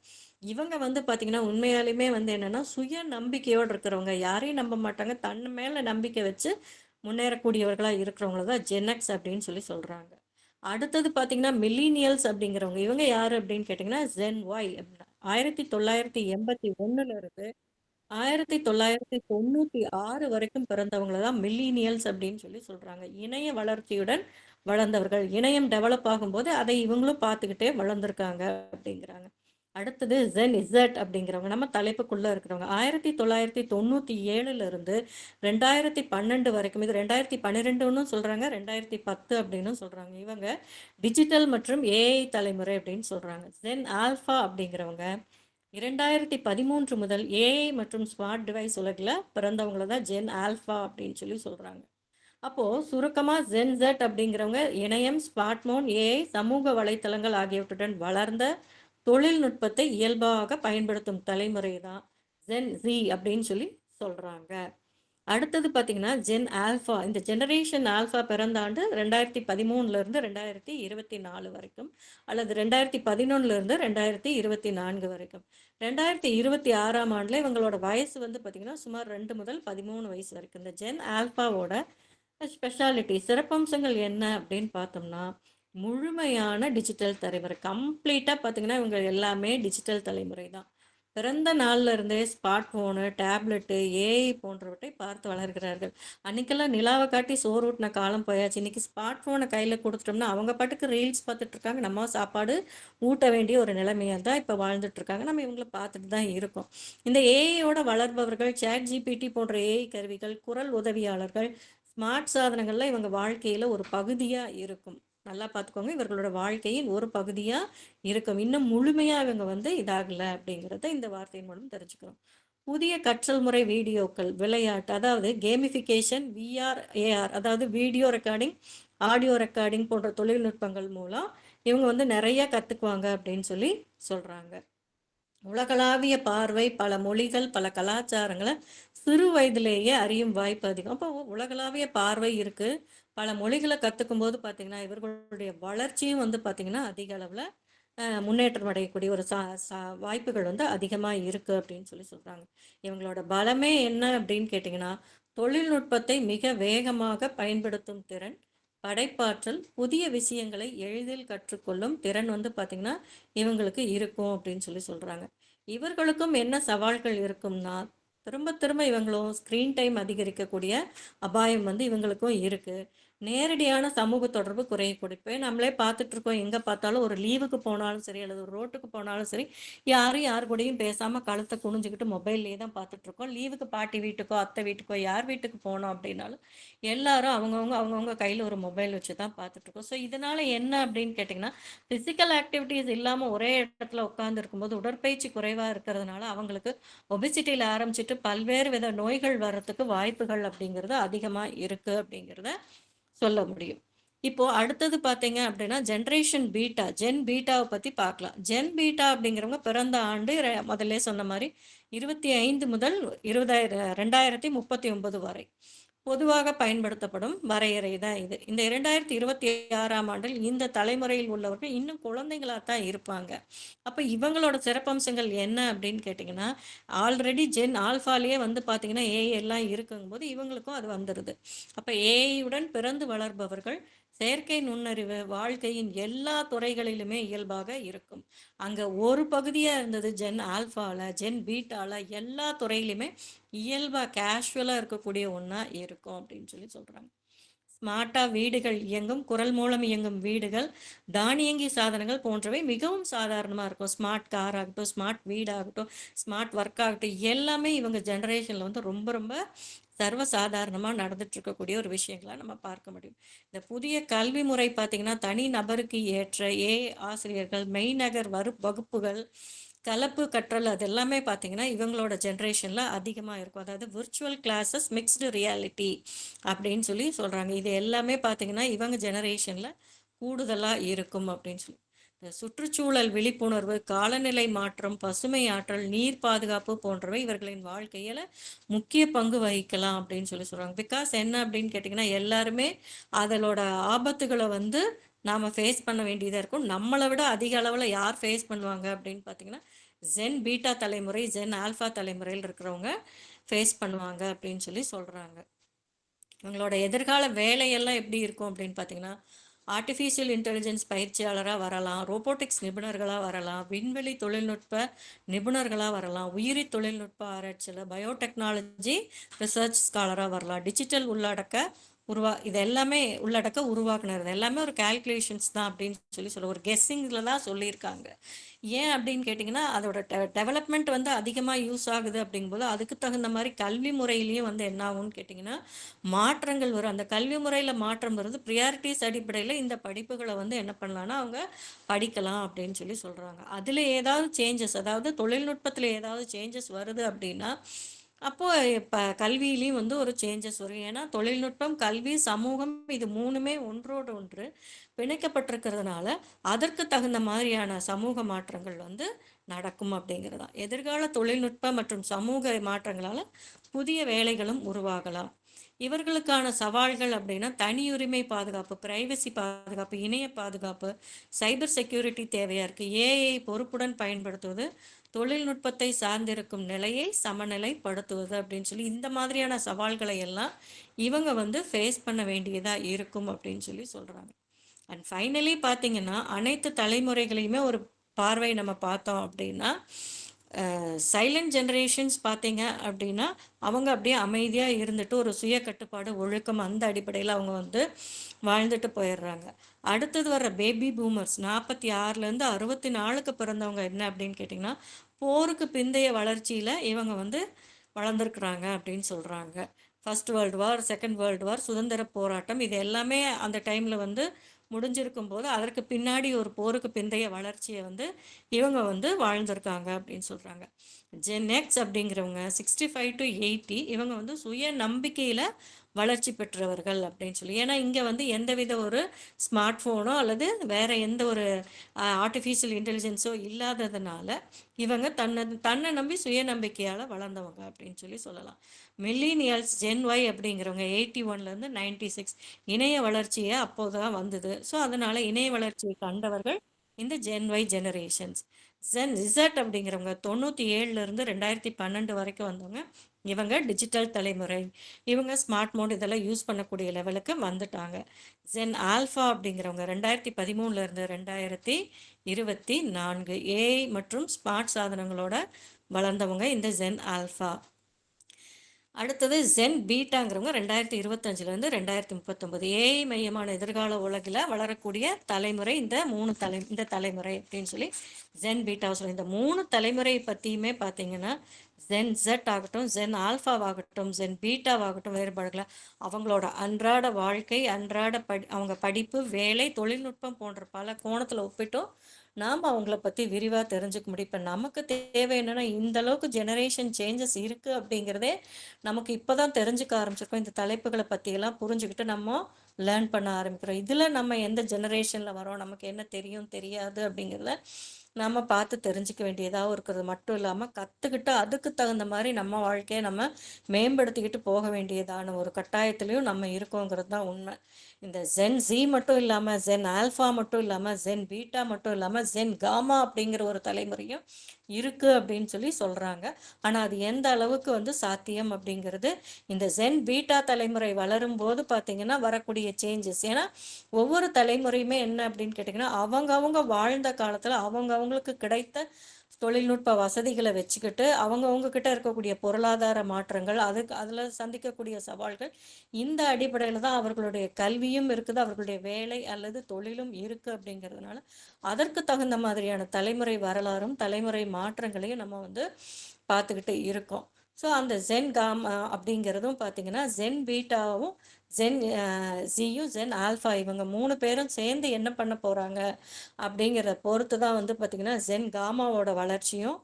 இவங்க வந்து பார்த்தீங்கன்னா, உண்மையாலுமே வந்து என்னன்னா, சுய நம்பிக்கையோட இருக்கிறவங்க. யாரையும் நம்ப மாட்டாங்க. தன் மேல நம்பிக்கை வச்சு முன்னேறக்கூடியவர்களா இருக்கிறவங்கள தான் ஜெனக்ஸ் அப்படின்னு சொல்லி சொல்றாங்க. அடுத்தது பார்த்தீங்கன்னா, மில்லீனியல்ஸ் அப்படிங்கிறவங்க. இவங்க யாரு அப்படின்னு கேட்டிங்கன்னா, ஜென் ஒய் அப்படின்னா 1981ல இருந்து 1996 வரைக்கும் பிறந்தவங்கள தான் மில்லீனியல்ஸ் அப்படின்னு சொல்லி சொல்றாங்க. இணைய வளர்ச்சியுடன் வளர்ந்தவர்கள். இணையம் டெவலப் ஆகும்போது அதை இவங்களும் பார்த்துக்கிட்டே வளர்ந்துருக்காங்க அப்படிங்கிறாங்க. அடுத்தது ஜென் இசட் அப்படிங்கிறவங்க நம்ம தலைப்புக்குள்ள இருக்கிறவங்க. 1997ல இருந்து 2012 வரைக்கும், இது 2012ன்னு சொல்றாங்க, 2010 அப்படின்னு சொல்றாங்க. இவங்க டிஜிட்டல் மற்றும் ஏஐ தலைமுறை அப்படின்னு சொல்றாங்க. ஜென் ஆல்ஃபா அப்படிங்கிறவங்க 2013 முதல் ஏஐ மற்றும் ஸ்மார்ட் டிவைஸ் உலகில் பிறந்தவங்கள தான் ஜென் ஆல்ஃபா அப்படின்னு சொல்லி சொல்றாங்க. அப்போ சுருக்கமா ஜென் Z அப்படிங்கிறவங்க இணையம், ஸ்மார்ட்போன், ஏஐ, சமூக வலைத்தளங்கள் ஆகியவற்றுடன் வளர்ந்த தொழில்நுட்பத்தை இயல்பாக பயன்படுத்தும் தலைமுறை தான் ஜென் Z அப்படின்னு சொல்லி சொல்றாங்க. அடுத்தது பார்த்தீங்கன்னா, ஜென் ஆல்ஃபா. இந்த ஜெனரேஷன் ஆல்ஃபா பிறந்த ஆண்டு 2013 இருந்து 2024 வரைக்கும், அல்லது 2011 இருந்து 2024 வரைக்கும். 2026ஆம் ஆண்டுல இவங்களோட வயசு வந்து பார்த்தீங்கன்னா, சுமார் 2 முதல் 13 வயசு வரைக்கும். இந்த ஜென் ஆல்ஃபாவோட ஸ்பெஷாலிட்டி, சிறப்பம்சங்கள் என்ன அப்படின்னு பார்த்தோம்னா, முழுமையான டிஜிட்டல் தலைமுறை. கம்ப்ளீட்டா பார்த்தீங்கன்னா, இவங்க எல்லாமே டிஜிட்டல் தலைமுறை தான். பிறந்த நாள்ல இருந்தே ஸ்மார்ட் ஃபோனு, டேப்லெட்டு, ஏஐ போன்றவற்றை பார்த்து வளர்கிறார்கள். அன்னைக்கெல்லாம் நிலாவ காட்டி சோறு ஊட்டின காலம் போயாச்சு. இன்னைக்கு ஸ்மார்ட் ஃபோனை கையில குடுத்துட்டோம்னா, அவங்க பாட்டுக்கு ரீல்ஸ் பார்த்துட்டு இருக்காங்க. நம்ம சாப்பாடு ஊட்ட வேண்டிய ஒரு நிலைமையா தான் இப்ப வாழ்ந்துட்டு இருக்காங்க. நம்ம இவங்கள பார்த்துட்டு தான் இருக்கோம். இந்த ஏஐயோட வளர்பவர்கள், ChatGPT போன்ற ஏஐ கருவிகள், குரல் உதவியாளர்கள், ஸ்மார்ட் சாதனங்கள்ல இவங்க வாழ்க்கையில ஒரு பகுதியா இருக்கும். நல்லா பார்த்துக்கோங்க. இவர்களோட வாழ்க்கையின் ஒரு பகுதியா இருக்கும். இன்னும் முழுமையா இவங்க வந்து இதாகல அப்படிங்கிறத இந்த வார்த்தையின் மூலம் தெரிஞ்சுக்கிறோம். புதிய கற்றல் முறை வீடியோக்கள், விளையாட்டு, அதாவது கேமிஃபிகேஷன், விஆர், ஏஆர், அதாவது வீடியோ ரெக்கார்டிங், ஆடியோ ரெக்கார்டிங் போன்ற தொழில்நுட்பங்கள் மூலம் இவங்க வந்து நிறைய கத்துக்குவாங்க அப்படின்னு சொல்லி சொல்றாங்க. உலகளாவிய பார்வை, பல மொழிகள், பல கலாச்சாரங்களை சிறு வயதிலேயே அறியும் வாய்ப்பு அதிகம். அப்போ உலகளாவிய பார்வை இருக்கு. பல மொழிகளை கத்துக்கும் போது பார்த்தீங்கன்னா, இவர்களுடைய வளர்ச்சியும் வந்து பார்த்தீங்கன்னா, அதிக அளவில் முன்னேற்றம் அடையக்கூடிய ஒரு வாய்ப்புகள் வந்து அதிகமாக இருக்கு அப்படின்னு சொல்லி சொல்றாங்க. இவங்களோட பலமே என்ன அப்படின்னு கேட்டிங்கன்னா, தொழில்நுட்பத்தை மிக வேகமாக பயன்படுத்தும் திறன், படைப்பாற்றல், புதிய விஷயங்களை எளிதில் கற்றுக்கொள்ளும் திறன் வந்து பார்த்தீங்கன்னா, இவங்களுக்கு இருக்கும் அப்படின்னு சொல்லி சொல்றாங்க. இவர்களுக்கும் என்ன சவால்கள் இருக்கும்னா, திரும்ப திரும்ப இவங்களும் ஸ்க்ரீன் டைம் அதிகரிக்கக்கூடிய அபாயம் வந்து இவங்களுக்கும் இருக்கு. நேரடியான சமூக தொடர்பு குறையக்கூடும். இப்ப நம்மளே பார்த்துட்டுருக்கோம். எங்க பார்த்தாலும் ஒரு லீவுக்கு போனாலும் சரி, அல்லது ஒரு ரோட்டுக்கு போனாலும் சரி, யாரும் யார் கூடயும் பேசாம கழுத்த குனிஞ்சுகிட்டு மொபைல்லயே தான் பார்த்துட்டுருக்கோம். லீவுக்கு பாட்டி வீட்டுக்கோ, அத்தை வீட்டுக்கோ, யார் வீட்டுக்கு போனோம் அப்படின்னாலும், எல்லாரும் அவங்கவங்க கையில ஒரு மொபைல் வச்சு தான் பார்த்துட்டுருக்கோம். ஸோ இதனால என்ன அப்படின்னு கேட்டிங்கன்னா, ஃபிசிக்கல் ஆக்டிவிட்டீஸ் இல்லாம ஒரே இடத்துல உட்கார்ந்து இருக்கும்போது, உடற்பயிற்சி குறைவா இருக்கிறதுனால, அவங்களுக்கு ஒபெசிட்டில ஆரம்பிச்சுட்டு பல்வேறு வித நோய்கள் வர்றதுக்கு வாய்ப்புகள் அப்படிங்கிறது அதிகமா இருக்கு அப்படிங்கிறத சொல்ல முடியும். இப்போ அடுத்தது பார்த்தீங்க அப்படின்னா, ஜெனரேஷன் பீட்டா, ஜென் பீட்டாவ பத்தி பார்க்கலாம். ஜென் பீட்டா அப்படிங்கிறவங்க பிறந்த ஆண்டு முதல்லயே சொன்ன மாரி 25 முதல் 2039 வரை. பொதுவாக பயன்படுத்தப்படும் வரையறை தான் இது. இந்த 2026ஆம் ஆண்டில் இந்த தலைமுறையில் உள்ளவர்கள் இன்னும் குழந்தைகளா தான் இருப்பாங்க. அப்ப இவங்களோட சிறப்பம்சங்கள் என்ன அப்படின்னு கேட்டிங்கன்னா, ஆல்ரெடி ஜென் ஆல்ஃபாலயே வந்து பார்த்தீங்கன்னா, ஏஐ எல்லாம் இருக்குங்கும்போது இவங்களுக்கும் அது வந்துருது. அப்ப ஏஐ உடன் பிறந்து வளர்பவர்கள் செயற்கை நுண்ணறிவு வாழ்க்கையின் எல்லா துறைகளிலுமே இயல்பாக இருக்கும். அங்க ஒரு பகுதியா இருந்தது ஜென் ஆல்ஃபால, ஜென் பீட்டால எல்லா துறையிலுமே இயல்பா கேஷுவலா இருக்கக்கூடிய ஒண்ணா இருக்கும் அப்படின்னு சொல்றாங்க. ஸ்மார்ட்டா வீடுகள் இயங்கும், குரல் மூலம் இயங்கும் வீடுகள், தானியங்கி சாதனங்கள் போன்றவை மிகவும் சாதாரணமா இருக்கும். ஸ்மார்ட் கார் ஆகட்டும், ஸ்மார்ட் வீடாகட்டும், ஸ்மார்ட் ஒர்க் ஆகட்டும், எல்லாமே இவங்க ஜெனரேஷன்ல வந்து ரொம்ப ரொம்ப சர்வசாதாரணமா நடந்துட்டு இருக்கக்கூடிய ஒரு விஷயங்களா நம்ம பார்க்க முடியும். இந்த புதிய கல்வி முறை பார்த்தீங்கன்னா, தனி நபருக்கு ஏற்ற ஆசிரியர்கள், மெய்நகர் வகுப்புகள், கலப்பு கற்றல் அது எல்லாமே பார்த்தீங்கன்னா, இவங்களோட ஜெனரேஷன்ல அதிகமா இருக்கும். அதாவது விர்ச்சுவல் கிளாஸஸ், மிக்ஸ்டு ரியாலிட்டி அப்படின்னு சொல்றாங்க. இது எல்லாமே பார்த்தீங்கன்னா, இவங்க ஜெனரேஷன்ல கூடுதலா இருக்கும் அப்படின்னு சொல்லி. இந்த சுற்றுச்சூழல் விழிப்புணர்வு, காலநிலை மாற்றம், பசுமை ஆற்றல், நீர் பாதுகாப்பு போன்றவை இவர்களின் வாழ்க்கையில முக்கிய பங்கு வகிக்கலாம் அப்படின்னு சொல்றாங்க. பிகாஸ் என்ன அப்படின்னு கேட்டிங்கன்னா, எல்லாருமே அதனோட ஆபத்துகளை வந்து நாம ஃபேஸ் பண்ண வேண்டியதா இருக்கும். நம்மளை விட அதிக அளவுல யார் ஃபேஸ் பண்ணுவாங்க அப்படின்னு பார்த்தீங்கன்னா, ஜென் பீட்டா தலைமுறை, ஜென் ஆல்ஃபா தலைமுறையில் இருக்கிறவங்க ஃபேஸ் பண்ணுவாங்க அப்படின்னு சொல்றாங்க. இவங்களோட எதிர்கால வேலையெல்லாம் எப்படி இருக்கும் அப்படின்னு பார்த்தீங்கன்னா, ஆர்டிஃபிஷியல் இன்டெலிஜென்ஸ் பயிற்சியாளராக வரலாம், ரோபோட்டிக்ஸ் நிபுணர்களாக வரலாம், விண்வெளி தொழில்நுட்ப நிபுணர்களாக வரலாம், உயிரி தொழில்நுட்ப ஆராய்ச்சியில் பயோடெக்னாலஜி ரிசர்ச் ஸ்காலராக வரலாம், டிஜிட்டல் இது எல்லாமே உள்ளடக்க உருவாக்குனர். இது எல்லாமே ஒரு கால்குலேஷன்ஸ் தான் அப்படின்னு சொல்ல ஒரு கெஸ்ஸிங்கில் தான் சொல்லியிருக்காங்க. ஏன் அப்படின்னு கேட்டிங்கன்னா, அதோட டெவலப்மெண்ட் வந்து அதிகமாக யூஸ் ஆகுது அப்படிங்கும்போது, அதுக்கு தகுந்த மாதிரி கல்வி முறையிலையும் வந்து என்ன ஆகும்னு கேட்டிங்கன்னா, மாற்றங்கள் வரும். அந்த கல்வி முறையில் மாற்றம் வருது. ப்ரியாரிட்டிஸ் அடிப்படையில் இந்த படிப்புகளை வந்து என்ன பண்ணலான்னா, அவங்க படிக்கலாம் அப்படின்னு சொல்கிறாங்க. அதில் ஏதாவது சேஞ்சஸ், அதாவது தொழில்நுட்பத்தில் ஏதாவது சேஞ்சஸ் வருது அப்படின்னா, அப்போ இப்போ கல்வியிலையும் வந்து ஒரு சேஞ்சஸ் வரும். ஏன்னா தொழில்நுட்பம், கல்வி, சமூகம் இது 3மே ஒன்றோடு ஒன்று பிணைக்கப்பட்டிருக்கிறதுனால, அதற்கு தகுந்த மாதிரியான சமூக மாற்றங்கள் வந்து நடக்கும் அப்படிங்கிறது தான். எதிர்கால தொழில்நுட்ப மற்றும் சமூக மாற்றங்களால புதிய வேலைகளும் உருவாகலாம். இவர்களுக்கான சவால்கள் அப்படின்னா, தனியுரிமை பாதுகாப்பு, பிரைவசி பாதுகாப்பு, இணைய பாதுகாப்பு, சைபர் செக்யூரிட்டி தேவையா இருக்கு. ஏஐ பொறுப்புடன் பயன்படுத்துவது, தொழில்நுட்பத்தை சார்ந்திருக்கும் நிலையை சமநிலைப்படுத்துவது அப்படின்னு இந்த மாதிரியான சவால்களை எல்லாம் இவங்க வந்து ஃபேஸ் பண்ண வேண்டியதா இருக்கும் அப்படின்னு சொல்றாங்க. அண்ட் ஃபைனலி பார்த்தீங்கன்னா, அனைத்து தலைமுறைகளையுமே ஒரு பார்வை நம்ம பார்த்தோம் அப்படின்னா, சைலண்ட் ஜெனரேஷன்ஸ் பார்த்தீங்க அப்படின்னா, அவங்க அப்படியே அமைதியாக இருந்துட்டு ஒரு சுய கட்டுப்பாடு, ஒழுக்கம் அந்த அடிப்படையில் அவங்க வந்து வாழ்ந்துட்டு போயிடுறாங்க. அடுத்தது வர்ற பேபி பூமர்ஸ் 46லேருந்து 64க்கு பிறந்தவங்க என்ன அப்படின்னு கேட்டிங்கன்னா, போருக்கு பிந்தைய வளர்ச்சியில் இவங்க வந்து வளர்ந்துருக்குறாங்க அப்படின்னு சொல்கிறாங்க. First world war, second world war, சுதந்திர போராட்டம் இது எல்லாமே அந்த டைமில் வந்து முடிஞ்சிருக்கும் போது, அதற்கு பின்னாடி ஒரு போருக்கு பிந்தைய வளர்ச்சியை வந்து இவங்க வந்து வாழ்ந்திருக்காங்க அப்படின்னு சொல்கிறாங்க. ஜென் எக்ஸ் அப்படிங்கிறவங்க 65 to 80 இவங்க வந்து சுய நம்பிக்கையில் வளர்ச்சி பெற்றவர்கள் அப்படின்னு ஏன்னா இங்கே வந்து எந்தவித ஒரு ஸ்மார்ட் ஃபோனோ அல்லது வேற எந்த ஒரு ஆர்டிஃபிஷியல் இன்டெலிஜென்ஸோ இல்லாததுனால இவங்க தன்னை நம்பி சுய நம்பிக்கையால் வளர்ந்தவங்க அப்படின்னு சொல்லலாம். மில்லினியல்ஸ் ஜென் ஒய் அப்படிங்கிறவங்க 81லேருந்து 96 இணைய வளர்ச்சியை அப்போதான் வந்தது. ஸோ அதனால இணைய வளர்ச்சியை கண்டவர்கள் இந்த Gen Y generations. Gen Z அப்படிங்கிறவங்க 97லேருந்து 2012 வரைக்கும் வந்தவங்க. இவங்க டிஜிட்டல் தலைமுறை. இவங்க ஸ்மார்ட் மோட் இதெல்லாம் யூஸ் பண்ணக்கூடிய லெவலுக்கு வந்துட்டாங்க. ஜென் ஆல்ஃபா அப்படிங்கிறவங்க 2013லேருந்து 2024 ஏஐ மற்றும் ஸ்மார்ட் சாதனங்களோட வளர்ந்தவங்க இந்த ஜென் ஆல்ஃபா. அடுத்தது ஜென் பீட்டாங்கிறவங்க 2025லேருந்து 2039 ஏஐ மையமான எதிர்கால உலகில் வளரக்கூடிய தலைமுறை இந்த தலைமுறை அப்படின்னு சொல்லி ஜென் பீட்டா சொல்லி இந்த 3 தலைமுறை பற்றியுமே பார்த்தீங்கன்னா ஜென் ஜெட் ஆகட்டும், ஜென் ஆல்ஃபாவாகட்டும், ஜென் பீட்டாவாகட்டும் வேறுபாடுகளை அவங்களோட அன்றாட வாழ்க்கை, அவங்க படிப்பு, வேலை, தொழில்நுட்பம் போன்ற பல கோணத்தில் ஒப்பிட்டும் நாம் அவங்கள பற்றி விரிவாக தெரிஞ்சுக்க முடியும். இப்போ நமக்கு தேவை என்னென்னா இந்த அளவுக்கு ஜெனரேஷன் சேஞ்சஸ் இருக்குது அப்படிங்கிறதே நமக்கு இப்போ தான் தெரிஞ்சுக்க ஆரம்பிச்சிருக்கோம். இந்த தலைப்புகளை பற்றியெல்லாம் புரிஞ்சுக்கிட்டு நம்ம லேர்ன் பண்ண ஆரம்பிக்கிறோம். இதில் நம்ம எந்த ஜெனரேஷனில் வரோம், நமக்கு என்ன தெரியும் தெரியாது அப்படிங்கிறத நம்ம பார்த்து தெரிஞ்சுக்க வேண்டியதாகவும் இருக்கிறது மட்டும் இல்லாமல் கற்றுக்கிட்டு அதுக்கு தகுந்த மாதிரி நம்ம வாழ்க்கையை நம்ம மேம்படுத்திக்கிட்டு போக வேண்டியதான ஒரு கட்டாயத்துலேயும் நம்ம இருக்கோங்கிறது தான் உண்மை. இந்த ஜென் ஜி மட்டும் இல்லாமல், ஜென் ஆல்ஃபா மட்டும் இல்லாமல், ஜென் பீட்டா மட்டும் இல்லாமல், ஜென் காமா அப்படிங்கிற ஒரு தலைமுறையும் இருக்குது அப்படின்னு சொல்லி சொல்கிறாங்க. ஆனால் அது எந்த அளவுக்கு சாத்தியம் அப்படிங்கிறது இந்த ஜென் பீட்டா தலைமுறை வளரும் போது பார்த்திங்கன்னா வரக்கூடிய சேஞ்சஸ். ஏன்னா ஒவ்வொரு தலைமுறையுமே என்ன அப்படின்னு கேட்டிங்கன்னா அவங்க வாழ்ந்த காலத்தில் அவங்களுக்கு கிடைத்த தொழில்நுட்ப வசதிகளை வச்சுக்கிட்டு அவங்கக்கிட்ட இருக்கக்கூடிய பொருளாதார மாற்றங்கள், அதில் சந்திக்கக்கூடிய சவால்கள், இந்த அடிப்படையில் தான் அவர்களுடைய கல்வியும் இருக்குது, அவர்களுடைய வேலை அல்லது தொழிலும் இருக்குது. அப்படிங்கிறதுனால அதற்கு தகுந்த மாதிரியான தலைமுறை வரலாறும் தலைமுறை மாற்றங்களையும் நம்ம பார்த்துக்கிட்டு இருக்கோம். ஸோ அந்த ஜென் காமா அப்படிங்கிறதும் பார்த்திங்கன்னா ஜென் பீட்டாவும் ஜென் ஜியும் ஜென் ஆல்ஃபா இவங்க 3 பேரும் சேர்ந்து என்ன பண்ண போகிறாங்க அப்படிங்கிறத பொறுத்து தான் பார்த்திங்கன்னா ஜென் காமாவோட வளர்ச்சியும்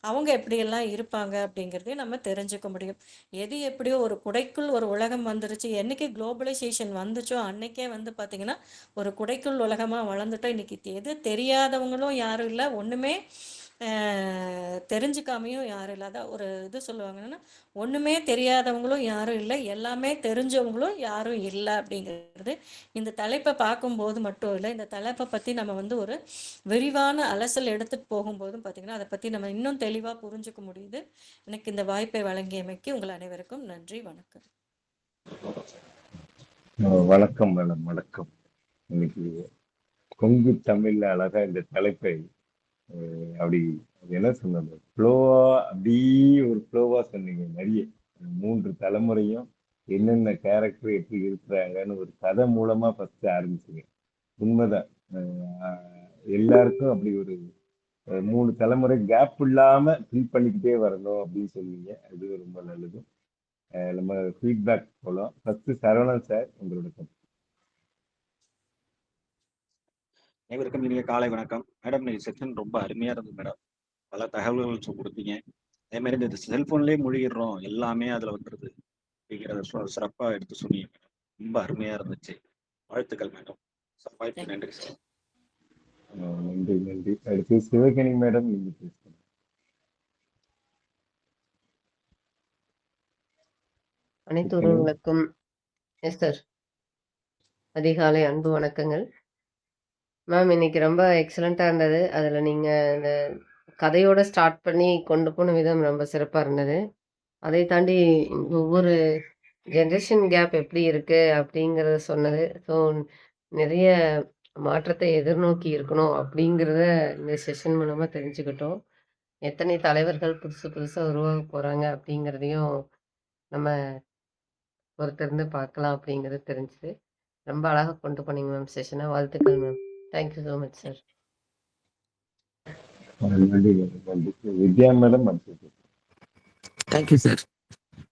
அவங்க எப்படியெல்லாம் இருப்பாங்க அப்படிங்கிறதையும் நம்ம தெரிஞ்சுக்க முடியும். எது எப்படியோ ஒரு குடைக்குள் ஒரு உலகம் வந்துருச்சு, என்றைக்கு குளோபலைசேஷன் வந்துச்சோ அன்றைக்கே பார்த்திங்கன்னா ஒரு குடைக்குள் உலகமாக வளர்ந்துட்டோம். இன்றைக்கி எது தெரியாதவங்களும் யாரும் இல்லை, ஒன்றுமே தெரிஞ்சுக்காமையும் யாரும் இல்லை. அதான் ஒரு இது சொல்லுவாங்கன்னா ஒன்றுமே தெரியாதவங்களும் யாரும் இல்லை, எல்லாமே தெரிஞ்சவங்களும் யாரும் இல்லை அப்படிங்கிறது இந்த தலைப்பை பார்க்கும்போது மட்டும் இல்லை, இந்த தலைப்பை பற்றி நம்ம ஒரு விரிவான அலசல் எடுத்துகிட்டு போகும்போதும் பார்த்திங்கன்னா அதை பற்றி நம்ம இன்னும் தெளிவாக புரிஞ்சுக்க முடியுது. எனக்கு இந்த வாய்ப்பை வழங்கியமைக்கு உங்கள் அனைவருக்கும் நன்றி, வணக்கம். வணக்கம் மேடம், வணக்கம். இன்னைக்கு கொங்கு தமிழ்ல அழகா இந்த தலைப்பை அப்படி என்ன சொன்னது ஃப்ளோவா அப்படி ஒரு ஃப்ளோவா சொன்னீங்க. நிறைய 3 தலைமுறையும் என்னென்ன கேரக்டர் எப்படி இருக்கிறாங்கன்னு ஒரு கதை மூலமா ஃபர்ஸ்ட் ஆரம்பிச்சுங்க. உண்மைதான், எல்லாருக்கும் அப்படி ஒரு 3 தலைமுறை கேப் இல்லாம ஃபில் பண்ணிக்கிட்டே வரணும் அப்படின்னு சொன்னீங்க. அது ரொம்ப நல்லது. நம்ம ஃபீட்பேக் போலாம். ஃபர்ஸ்ட் சரவணன் சார், உங்களோட கருத்து. அனைவருக்கும் இனிய காலை வணக்கம். மேடம், நீங்க செக்ஷன் ரொம்ப அருமையா இருந்தது மேடம். பல தகவல்கள் கொடுத்தீங்க. அதே மாதிரி இந்த செல்போன்லேயே மூழ்கிடுறோம், எல்லாமே அதுல வந்துருது அப்படிங்கிறத சிறப்பா எடுத்து சொன்னீங்க மேடம். ரொம்ப அருமையா இருந்துச்சு. வாழ்த்துக்கள் மேடம். வாய்ப்பு நன்றி சார். நன்றி நன்றி. அடுத்து சிவகணி மேடம், நீங்க பேசுங்க. அனைத்து உறவுகளுக்கும் எஸ் சார் அதிகாலை அன்பு வணக்கங்கள். மேம், இன்னைக்கு ரொம்ப எக்ஸலண்ட்டாக இருந்தது. அதில் நீங்கள் இந்த கதையோடு ஸ்டார்ட் பண்ணி கொண்டு போன விதம் ரொம்ப சிறப்பாக இருந்தது. அதை தாண்டி ஒவ்வொரு ஜென்ரேஷன் கேப் எப்படி இருக்குது அப்படிங்கிறத சொன்னது. ஸோ நிறைய மாற்றத்தை எதிர்நோக்கி இருக்கணும் அப்படிங்கிறத இந்த செஷன் மூலமாக தெரிஞ்சுக்கிட்டோம். எத்தனை தலைவர்கள் புதுசாக உருவாக போகிறாங்க அப்படிங்கிறதையும் நம்ம பொறுத்திருந்து பார்க்கலாம் அப்படிங்கிறது தெரிஞ்சுது. ரொம்ப அழகாக கொண்டு போனீங்க மேம் செஷனை. வாழ்த்துக்கள் ma'am. Thank you so much sir. Vidya madam. Thank you sir.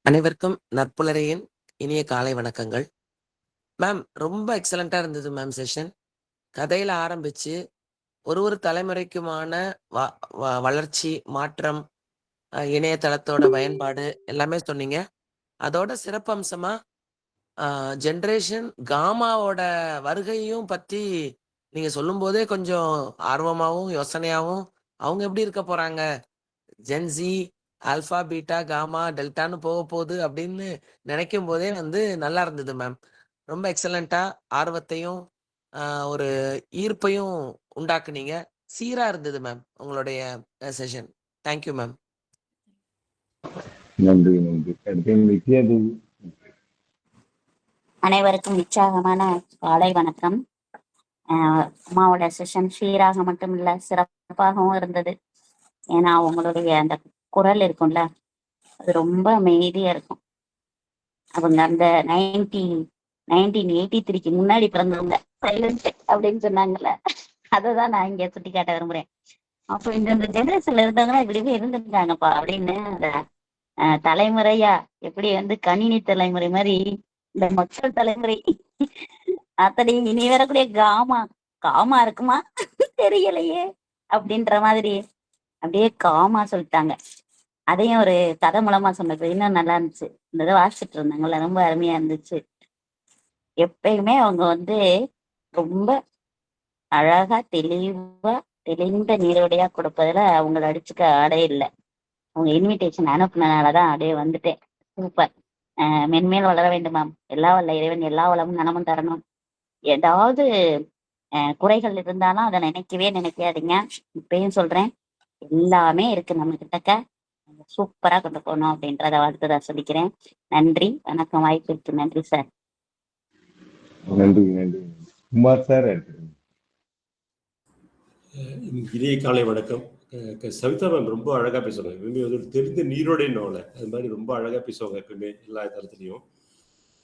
அனைவருக்கும் நற்புலரையின் இனிய காலை வணக்கங்கள். மேம், ரொம்ப எக்ஸலண்ட்டாக இருந்தது மேம் செஷன். கதையில் ஆரம்பித்து ஒரு தலைமுறைக்குமான வளர்ச்சி, மாற்றம், இணையதளத்தோட பயன்பாடு எல்லாமே சொன்னீங்க. அதோட சிறப்பம்சமாக ஜென்ரேஷன் காமாவோட வருகையும் பற்றி நீங்கள் சொல்லும்போதே கொஞ்சம் ஆர்வமாகவும் யோசனையாகவும் அவங்க எப்படி இருக்க போகிறாங்க, ஜென்சி, ஆல்ஃபா, பீட்டா, காமா, டெல்டான்னு போக போகுது அப்படின்னு நினைக்கும் போதே நல்லா இருந்தது மேம். ரொம்ப எக்ஸலண்ட்டாக ஆர்வத்தையும் ஒரு ஈர்ப்பையும் உண்டாக்குனீங்க. சீராக இருந்தது மேம் உங்களுடைய செஷன். Thank you ma'am. நன்றி நன்றி. அனைவருக்கும் உற்சாகமான காலை வணக்கம். அம்மாவோட செஷன் சீராக மட்டும் இல்ல, சிறப்பாகவும் இருந்தது. ஏன்னா அவங்களுடைய அந்த குரல் இருக்கும்ல, அது ரொம்ப அமைதியா இருக்கும். அவங்க அந்த 1983க்கு முன்னாடி பிறந்தவங்க சைலண்ட் அப்படின்னு சொன்னாங்கல்ல, அததான் நான் இங்க சுட்டி காட்ட விரும்புறேன். அப்போ இந்த ஜெனரேஷன்ல இருந்தவங்கன்னா இப்படிவே இருந்திருக்காங்கப்பா அப்படின்னு அந்த தலைமுறையா எப்படி வந்து கணினி தலைமுறை மாதிரி இந்த மக்கள் தலைமுறை அத்தனையும் இனி வரக்கூடிய காமா இருக்குமா தெரியலையே அப்படின்ற மாதிரி அப்படியே காமா சொல்லிட்டாங்க. அதையும் ஒரு கதை மூலமா சொன்னது இன்னும் நல்லா இருந்துச்சு. இந்த இதை வாசிச்சுட்டு இருந்தாங்கல்ல, ரொம்ப அருமையா இருந்துச்சு. எப்பயுமே அவங்க வந்து ரொம்ப அழகா தெளிந்த நீரோடையா கொடுப்பதுல அவங்கள அடிச்சுக்க ஆடே இல்லை. அவங்க இன்விடேஷன் அனுப்புனதுனாலதான் அப்படியே வந்துட்டேன். சூப்பர். மென்மேல் வளர வேண்டுமாம். எல்லா வல்ல இறைவன் எல்லா வளமும் நலமும் தரணும். ஏதாவது குறைகள் இருந்தாலும் அதை நினைக்காதீங்க. இப்பயும் சொல்றேன், எல்லாமே இருக்கு நம்ம கிட்டக்க, சூப்பரா கொண்டு போகணும் அப்படின்றத வாழ்த்துதான் சொல்லிக்கிறேன். நன்றி, வணக்கம். வாய்ப்பிற்கு நன்றி சார். நன்றி நன்றி. குமார் சார் இனிய காலை வணக்கம். சவிதா மேம் ரொம்ப அழகா பேசுவாங்க. எப்பவுமே வந்து தெரிந்த நீரோடைய நோலை அது மாதிரி ரொம்ப அழகா பேசுவாங்க எப்பவுமே எல்லா தரத்துலையும்.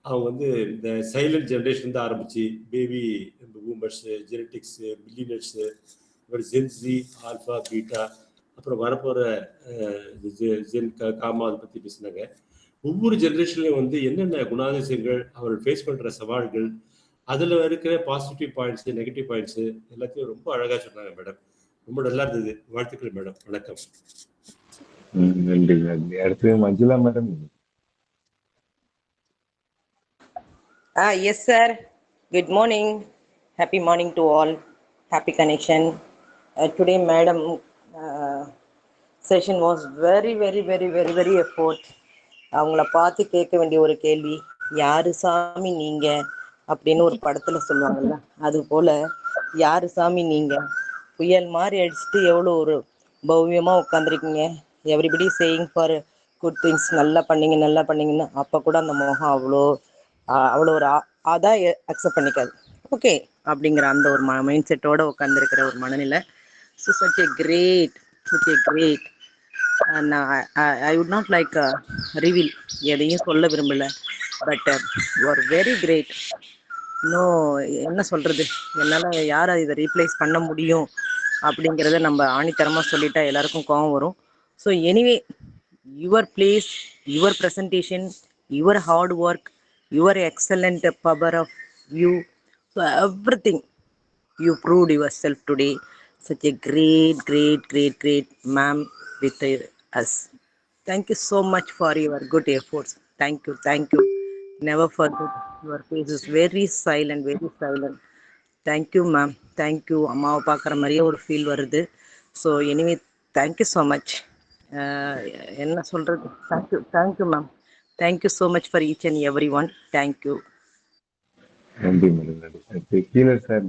அவங்க வந்து இந்த சைலண்ட் ஜென்ரேஷன் தான் ஆரம்பிச்சு baby boomers, genetics, millionaires, Gen Z, alpha, beta, அப்புறம் வரப்போற ஜென் காமா அதை பத்தி பேசினாங்க. ஒவ்வொரு ஜென்ரேஷன்லையும் வந்து என்னென்ன குணாதிசயங்கள், அவர்கள் ஃபேஸ் பண்ற சவால்கள், அதுல இருக்கிற பாசிட்டிவ் பாயிண்ட்ஸ், நெகட்டிவ் பாயிண்ட்ஸ் எல்லாத்தையும் ரொம்ப அழகா சொன்னாங்க மேடம். ரொம்ப நல்லா இருந்தது. வாழ்த்துக்கள் மேடம். வணக்கம். நன்றி நன்றி. அடுத்து Manjula madam. Yes sir, good morning, happy morning to all, happy connection. Today madam session was very effort. அவங்கள பார்த்து கேட்க வேண்டிய ஒரு கேள்வி, யாரு சாமி நீங்க அப்படின்னு ஒரு படத்துல சொல்லுவாங்கல்ல, அது போல யாரு சாமி நீங்க, புயல் மாதிரி அடிச்சுட்டு எவ்வளோ ஒரு பவ்யமா உட்காந்துருக்கீங்க. Everybody saying for good things, நல்லா பண்ணீங்கன்னு. அப்போ கூட அந்த முகம் அவ்வளோ ஒரு அதான் அக்செப்ட் பண்ணிக்காது. ஓகே அப்படிங்கிற அந்த ஒரு மைண்ட் செட்டோட உட்காந்துருக்கிற ஒரு மனநிலை. So such a great I would not like reveal, எதையும் சொல்ல விரும்பல. But you are very great. இன்னும் என்ன சொல்றது, என்னால் யார் இதை ரீப்ளேஸ் பண்ண முடியும் அப்படிங்கிறத நம்ம ஆணித்தரமாக சொல்லிட்டா எல்லாருக்கும் கோவம் வரும். So anyway, your place, your presentation, your hard work, your excellent power of view, so everything you proved yourself today. Such a great ma'am with us. Thank you so much for your good efforts. Thank you. Never forget, your face is very silent. Thank you ma'am. Thank you. அம்மாவை பார்க்குற மாதிரியே ஒரு feel வருது. So anyway, thank you so much. என்ன சொல்கிறது, thank you ma'am. Thank you so much for each and every one. Thank you. நன்றி madam. நன்றி. கீழே சார்.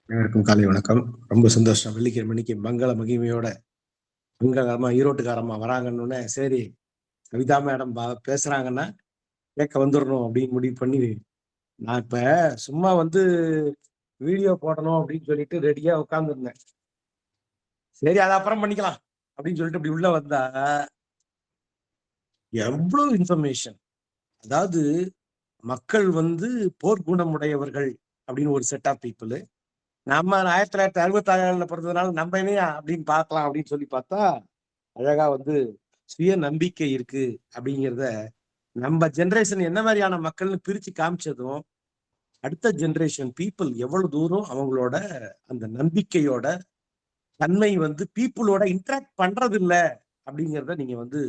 அனைவருக்கும் காலை வணக்கம். ரொம்ப சந்தோஷம். வெள்ளிக்கிழமை மணிக்கு மங்கள மகிமையோட மங்களகரமா ஈரோட்டுக்காரம்மா வராங்கன்னு சரி கவிதா மேடம் பேசுறாங்கன்னா கேட்க வந்துடணும் அப்படின்னு முடிவு பண்ணி, நான் இப்ப சும்மா வந்து வீடியோ போடணும் அப்படின்னு சொல்லிட்டு ரெடியா உட்காந்துருந்தேன். சரி அதை அப்புறம் பண்ணிக்கலாம் அப்படின்னு சொல்லிட்டு இப்படி உள்ள வந்தா எவ்வளவு இன்ஃபர்மேஷன். அதாவது மக்கள் வந்து போர்க்குணமுடையவர்கள் அப்படின்னு ஒரு செட் ஆஃப் பீப்புள். நம்ம 1966 பிறந்ததுனால நம்ம என்னையா அப்படின்னு பார்க்கலாம் அப்படின்னு சொல்லி பார்த்தா அழகா வந்து சுய நம்பிக்கை இருக்கு அப்படிங்கிறத நம்ம ஜென்ரேஷன் என்ன மாதிரியான மக்கள்னு பிரிச்சு காமிச்சதும், அடுத்த ஜென்ரேஷன் பீப்புள் எவ்வளவு தூரம் அவங்களோட அந்த நம்பிக்கையோட தன்மை வந்து பீப்புளோட இன்டராக்ட் பண்றது இல்லை அப்படிங்கிறத நீங்க வந்து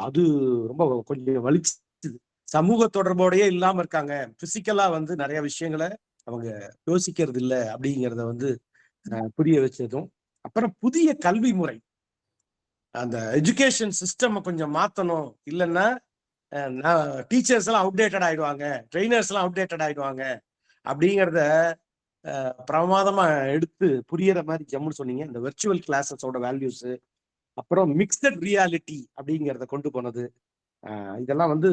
அது ரொம்ப கொஞ்சம் வலிச்சுது. சமூக தொடர்போடையே இல்லாம இருக்காங்க. பிசிக்கலா வந்து நிறைய விஷயங்களை அவங்க யோசிக்கிறது இல்லை அப்படிங்கிறத வந்து புரிய வச்சதும், அப்புறம் புதிய கல்வி முறை, அந்த எஜுகேஷன் சிஸ்டம் கொஞ்சம் மாத்தணும். இல்லைன்னா டீச்சர்ஸ் எல்லாம் அப்டேட்டட் ஆயிடுவாங்க, ட்ரெயினர்ஸ் எல்லாம் அப்டேட்டட் ஆயிடுவாங்க அப்படிங்கிறத பிரமாதமா எடுத்து புரியற மாதிரி ஜம்முன்னு சொன்னீங்க. இந்த வெர்ச்சுவல் கிளாஸஸோட வேல்யூஸ், அப்புறம் மிக்சட் ரியாலிட்டி அப்படிங்கிறத கொண்டு போனது, இதெல்லாம் வந்து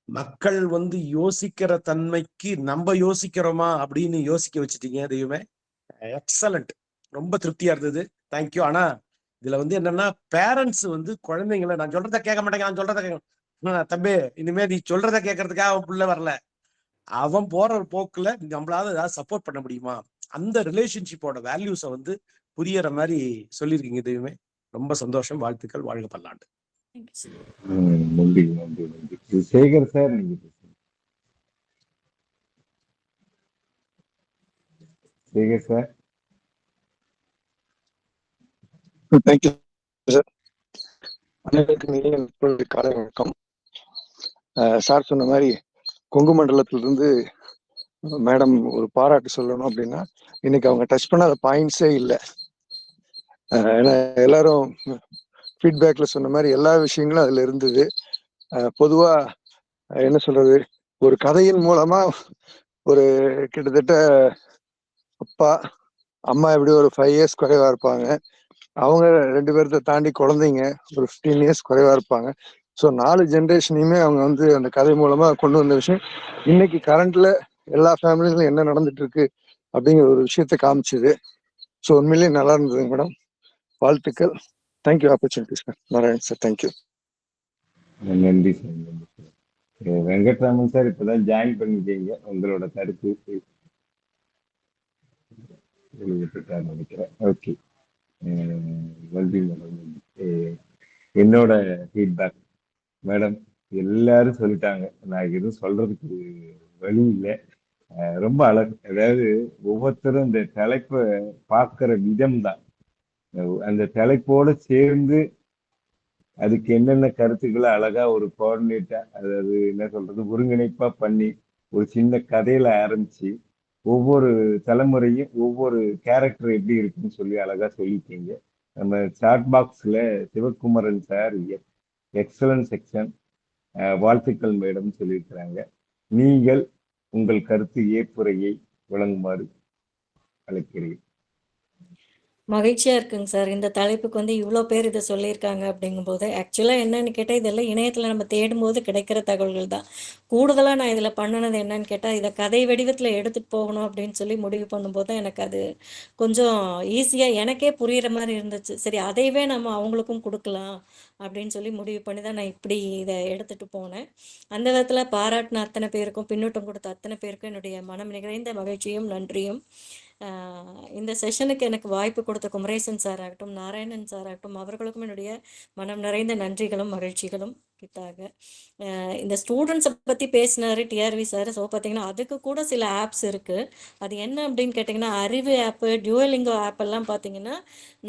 மக்கள் வந்து யோசிக்கிற தன்மைக்கு நம்ம யோசிக்கிறோமா அப்படின்னு யோசிக்க வச்சுட்டீங்க. எதையுமே எக்ஸலண்ட். ரொம்ப திருப்தியா இருந்தது. தேங்க்யூ. ஆனா இதுல வந்து என்னன்னா, பேரண்ட்ஸ் வந்து குழந்தைங்கள நான் சொல்றத கேட்க மாட்டேங்க, நான் சொல்றத கேட்க தம்பி, இனிமே நீ சொல்றத கேட்கறதுக்காக அவன் புள்ள வரல. அவன் போற ஒரு போக்குல நம்மளால ஏதாவது சப்போர்ட் பண்ண முடியுமா? அந்த ரிலேஷன்ஷிப்போட வேல்யூஸை வந்து புரியற மாதிரி சொல்லியிருக்கீங்க. இதுவுமே ரொம்ப சந்தோஷம். வாழ்த்துக்கள். வாழ்க பல்லாண்டு. நன்றி நன்றி நன்றி. சேகர் சார், நீங்க சேகர் சார். Thank you sir. அனைவருக்கும் இனிய காலை வணக்கம். சார் சொன்ன மாதிரி கொங்கு மண்டலத்திலிருந்து மேடம் ஒரு பாராட்டு சொல்லணும் அப்படின்னா, இன்னைக்கு அவங்க டச் பண்ணாத பாயிண்ட்ஸே இல்லை. ஏன்னா எல்லாரும் ஃபீட்பேக்ல சொன்ன மாதிரி எல்லா விஷயங்களும் அதுல இருந்தது. பொதுவா என்ன சொல்றது, ஒரு கதையின் மூலமா ஒரு கிட்டத்தட்ட அப்பா அம்மா எப்படி ஒரு 5 இயர்ஸ் குறைவா இருப்பாங்க, அவங்க 2 பேர்த்த தாண்டி குழந்தைங்க ஒரு 15 இயர்ஸ் குறைவா இருப்பாங்க. ஸோ 4 ஜென்ரேஷனையுமே அவங்க வந்து அந்த கதை மூலமா கொண்டு வந்த விஷயம் இன்னைக்கு கரண்ட்ல எல்லா ஃபேமிலியிலும் என்ன நடந்துட்டு இருக்கு அப்படிங்கிற ஒரு விஷயத்த காமிச்சுது. ஸோ உண்மையிலேயே நல்லா இருந்தது மேடம். வாழ்த்துக்கள். Thank you opportunity sir. Narayan sir, thank you. நன்றி சார், நன்றி சார். வெங்கட்ராமன் சார், இப்பதான் ஜாயின் பண்ணிருக்கீங்க. உங்களோட கருத்து நினைக்கிறேன். ஓகே, நன்றி மேடம். என்னோட ஃபீட்பேக் மேடம், எல்லாரும் சொல்லிட்டாங்க, நான் எதுவும் சொல்றதுக்கு வழி இல்லை. ரொம்ப அழகு. அதாவது ஒவ்வொருத்தரும் இந்த தலைப்பை பார்க்கிற விதம் தான், அந்த தலைப்போட சேர்ந்து அதுக்கு என்னென்ன கருத்துக்களை அழகா ஒரு கோஆர்டினேட்டா, அதாவது என்ன சொல்றது, ஒருங்கிணைப்பா பண்ணி ஒரு சின்ன கதையில ஆரம்பிச்சு ஒவ்வொரு தலைமுறையும் ஒவ்வொரு கேரக்டர் எப்படி இருக்குன்னு சொல்லி அழகா சொல்லிட்டீங்க. நம்ம சாட் பாக்ஸ்ல சிவகுமரன் சார் எக்ஸலன்ட் செக்ஷன், வாழ்த்துக்கள் மேடம் சொல்லியிருக்கிறாங்க. நீங்கள் உங்கள் கருத்து ஏற்புரையை வழங்குமாறு அழைக்கிறேன். மகிழ்ச்சியா இருக்குங்க சார். இந்த தலைப்புக்கு வந்து இவ்வளோ பேர் இதை சொல்லியிருக்காங்க அப்படிங்கும்போது, ஆக்சுவலாக என்னன்னு கேட்டால், இதெல்லாம் இணையத்தில் நம்ம தேடும்போது கிடைக்கிற தகவல்கள் தான். கூடுதலாக நான் இதில் பண்ணினது என்னன்னு கேட்டால், இதை கதை வடிவத்தில் எடுத்துகிட்டு போகணும் அப்படின்னு சொல்லி முடிவு பண்ணும்போது தான் எனக்கு அது கொஞ்சம் ஈஸியாக எனக்கே புரிகிற மாதிரி இருந்துச்சு. சரி, அதையவே நம்ம அவங்களுக்கும் கொடுக்கலாம் அப்படின்னு சொல்லி முடிவு பண்ணி தான் நான் இப்படி இதை எடுத்துகிட்டு போனேன். அந்த விதத்தில் பாராட்டின அத்தனை பேருக்கும், பின்னூட்டம் கொடுத்த அத்தனை பேருக்கும் என்னுடைய மனம் நிறைந்த மகிழ்ச்சியும் நன்றியும். இந்த செஷனுக்கு எனக்கு வாய்ப்பு கொடுத்த குமரேசன் சார் ஆகட்டும், நாராயணன் சார் ஆகட்டும், அவர்களுக்கும் என்னுடைய மனம் நிறைந்த நன்றிகளும் மகிழ்ச்சிகளும் கிட்டாக. இந்த ஸ்டூடெண்ட்ஸை பற்றி பேசினார் டிஆர்வி சார். ஸோ பார்த்தீங்கன்னா அதுக்கு கூட சில ஆப்ஸ் இருக்குது. அது என்ன அப்படின்னு கேட்டிங்கன்னா, அறிவு ஆப்பு, டியூலிங்கோ ஆப் எல்லாம் பார்த்தீங்கன்னா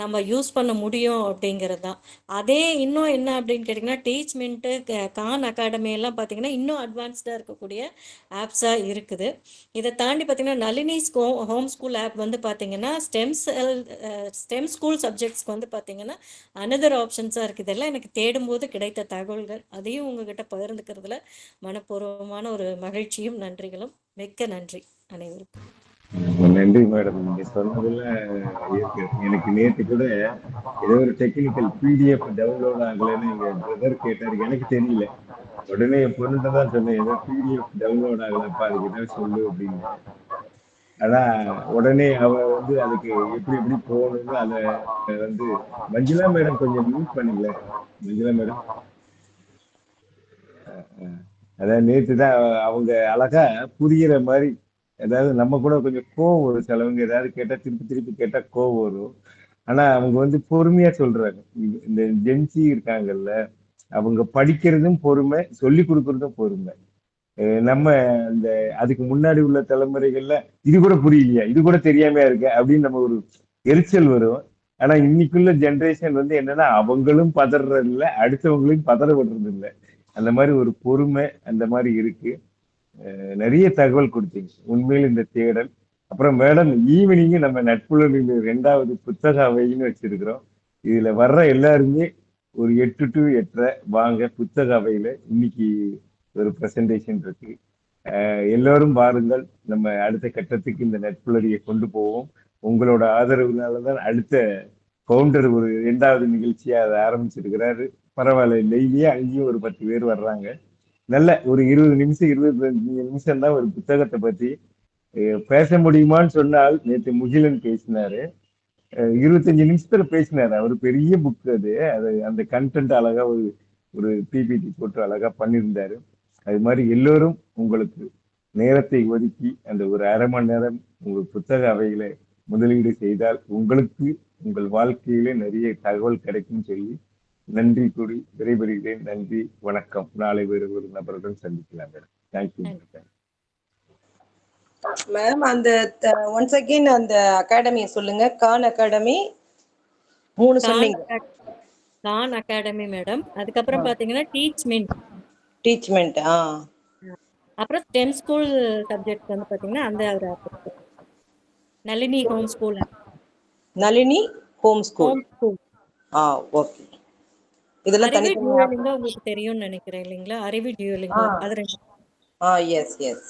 நம்ம யூஸ் பண்ண முடியும் அப்படிங்கிறது தான். அதே இன்னும் என்ன அப்படின்னு கேட்டிங்கன்னா, டீச்மெண்ட்டு, கான் அகாடமி எல்லாம் பார்த்தீங்கன்னா இன்னும் அட்வான்ஸ்டாக இருக்கக்கூடிய ஆப்ஸாக இருக்குது. இதை தாண்டி பார்த்தீங்கன்னா நளினி ஹோம் ஸ்கூல் ஆப் வந்து பார்த்தீங்கன்னா ஸ்டெம் ஸ்கூல் சப்ஜெக்ட்ஸ்க்கு வந்து பார்த்தீங்கன்னா அனதர் ஆப்ஷன்ஸாக இருக்குது. இதெல்லாம் எனக்கு தேடும்போது கிடைத்த தகவல்கள். அதையும் உங்ககிட்ட பகிர்ந்துக்கிறதுல மனப்பூர்வமான ஒரு மகிழ்ச்சியும் நன்றிகளும். மிக்க நன்றி அனைவருக்கும். நன்றி மேடம். நீங்க சொன்னதுல எனக்கு நேற்று கூட ஏதோ ஒரு டெக்னிக்கல் பிடிஎஃப் டவுன்லோட் ஆகலைன்னு எங்க பிரதர் கேட்டாரு, எனக்கு தெரியல. உடனே என் பொண்ணுகிட்ட தான் சொன்னேன், ஏதோ பிடிஎஃப் டவுன்லோட் ஆகலப்பா, அதுக்கு ஏதாவது சொல்லு அப்படின்னு. அதான் உடனே அவ வந்து அதுக்கு எப்படி எப்படி போகணும்னு அதை வந்து மஞ்சுளா மேடம் கொஞ்சம் மியூட் பண்ணீங்களே. மஞ்சுளா மேடம், அதான் நேற்று தான் அவங்க அழகா புரிகிற மாதிரி, அதாவது நம்ம கூட கொஞ்சம் கோவம் வரும் சிலவங்க, ஏதாவது கேட்டா திருப்பி திருப்பி கேட்டா கோவம் வரும். ஆனா அவங்க வந்து பொறுமையா சொல்றாங்க. இந்த ஜென்சி இருக்காங்கல்ல, அவங்க படிக்கிறதும் பொறுமை, சொல்லி கொடுக்கறதும் பொறுமை. நம்ம இந்த அதுக்கு முன்னாடி உள்ள தலைமுறைகள்ல இது கூட புரியலையா, இது கூட தெரியாம இருக்க அப்படின்னு நம்ம ஒரு எரிச்சல் வரும். ஆனா இன்னைக்குள்ள ஜென்ரேஷன் வந்து என்னன்னா, அவங்களும் பதறது இல்லை, அடுத்தவங்களையும் பதற விடுறது இல்லை. அந்த மாதிரி ஒரு பொறுமை அந்த மாதிரி இருக்கு. நிறைய தகவல் கொடுத்தீங்க உண்மையில் இந்த தேடல். அப்புறம் மேடம், ஈவினிங் நம்ம நட்புலரின் 2வது புத்தக அவைன்னு வச்சிருக்கிறோம். இதுல வர்ற எல்லாருமே ஒரு 8 to 8:30 வாங்க புத்தக அவையில. இன்னைக்கு ஒரு பிரசன்டேஷன் இருக்கு. எல்லோரும் வாருங்கள், நம்ம அடுத்த கட்டத்துக்கு இந்த நட்புலரியை கொண்டு போவோம். உங்களோட ஆதரவுனாலதான் அடுத்த ஃபவுண்டர் ஒரு 2வது நிகழ்ச்சியா அதை ஆரம்பிச்சிருக்கிறாரு. பரவாயில்ல, டெய்லியே அங்கேயும் ஒரு 10 பேர் வர்றாங்க. நல்ல ஒரு 20 நிமிஷம் 25 நிமிஷம் தான் ஒரு புத்தகத்தை பத்தி பேச முடியுமான்னு சொன்னால், நேற்று முகிலன் பேசினாரு. 25 நிமிஷத்துல பேசினாரு. அவர் பெரிய புக் அது. அது அந்த கண்டென்ட் அழகா ஒரு ஒரு பிபிடி போட்டு அழகா பண்ணியிருந்தாரு. அது மாதிரி எல்லோரும் உங்களுக்கு நேரத்தை ஒதுக்கி அந்த ஒரு அரை மணி நேரம் உங்கள் புத்தக அவைகளை முதலீடு செய்தால் உங்களுக்கு உங்கள் வாழ்க்கையிலே நிறைய தகவல் கிடைக்கும் சொல்லி நன்றி கூறி விடைபெறுகிறேன். நன்றி, வணக்கம். நாளை வேறு ஒரு நபருடன் சந்திக்கலாம் மேடம். தேங்க்யூ. மேம் அந்த ஒன்ஸ் அகைன் அந்த அகாடமியை சொல்லுங்க. கான் அகாடமி 3 சொன்னீங்க. Khan academy madam. அதுக்கப்புறம் பாத்தீங்கன்னா டீச்மெண்ட். அப்புறம் ஸ்டெம் ஸ்கூல் சப்ஜெக்ட் வந்து பாத்தீங்கன்னா அந்த Nalini home school. Nalini home school. Okay. இதெல்லாம் அறிவு தனித்தனியா டியூலிங்கோ உங்களுக்கு தெரியும்னு நினைக்கிறேன் இல்லைங்களா? அறிவு டியூலிங்கோ அது 2. S S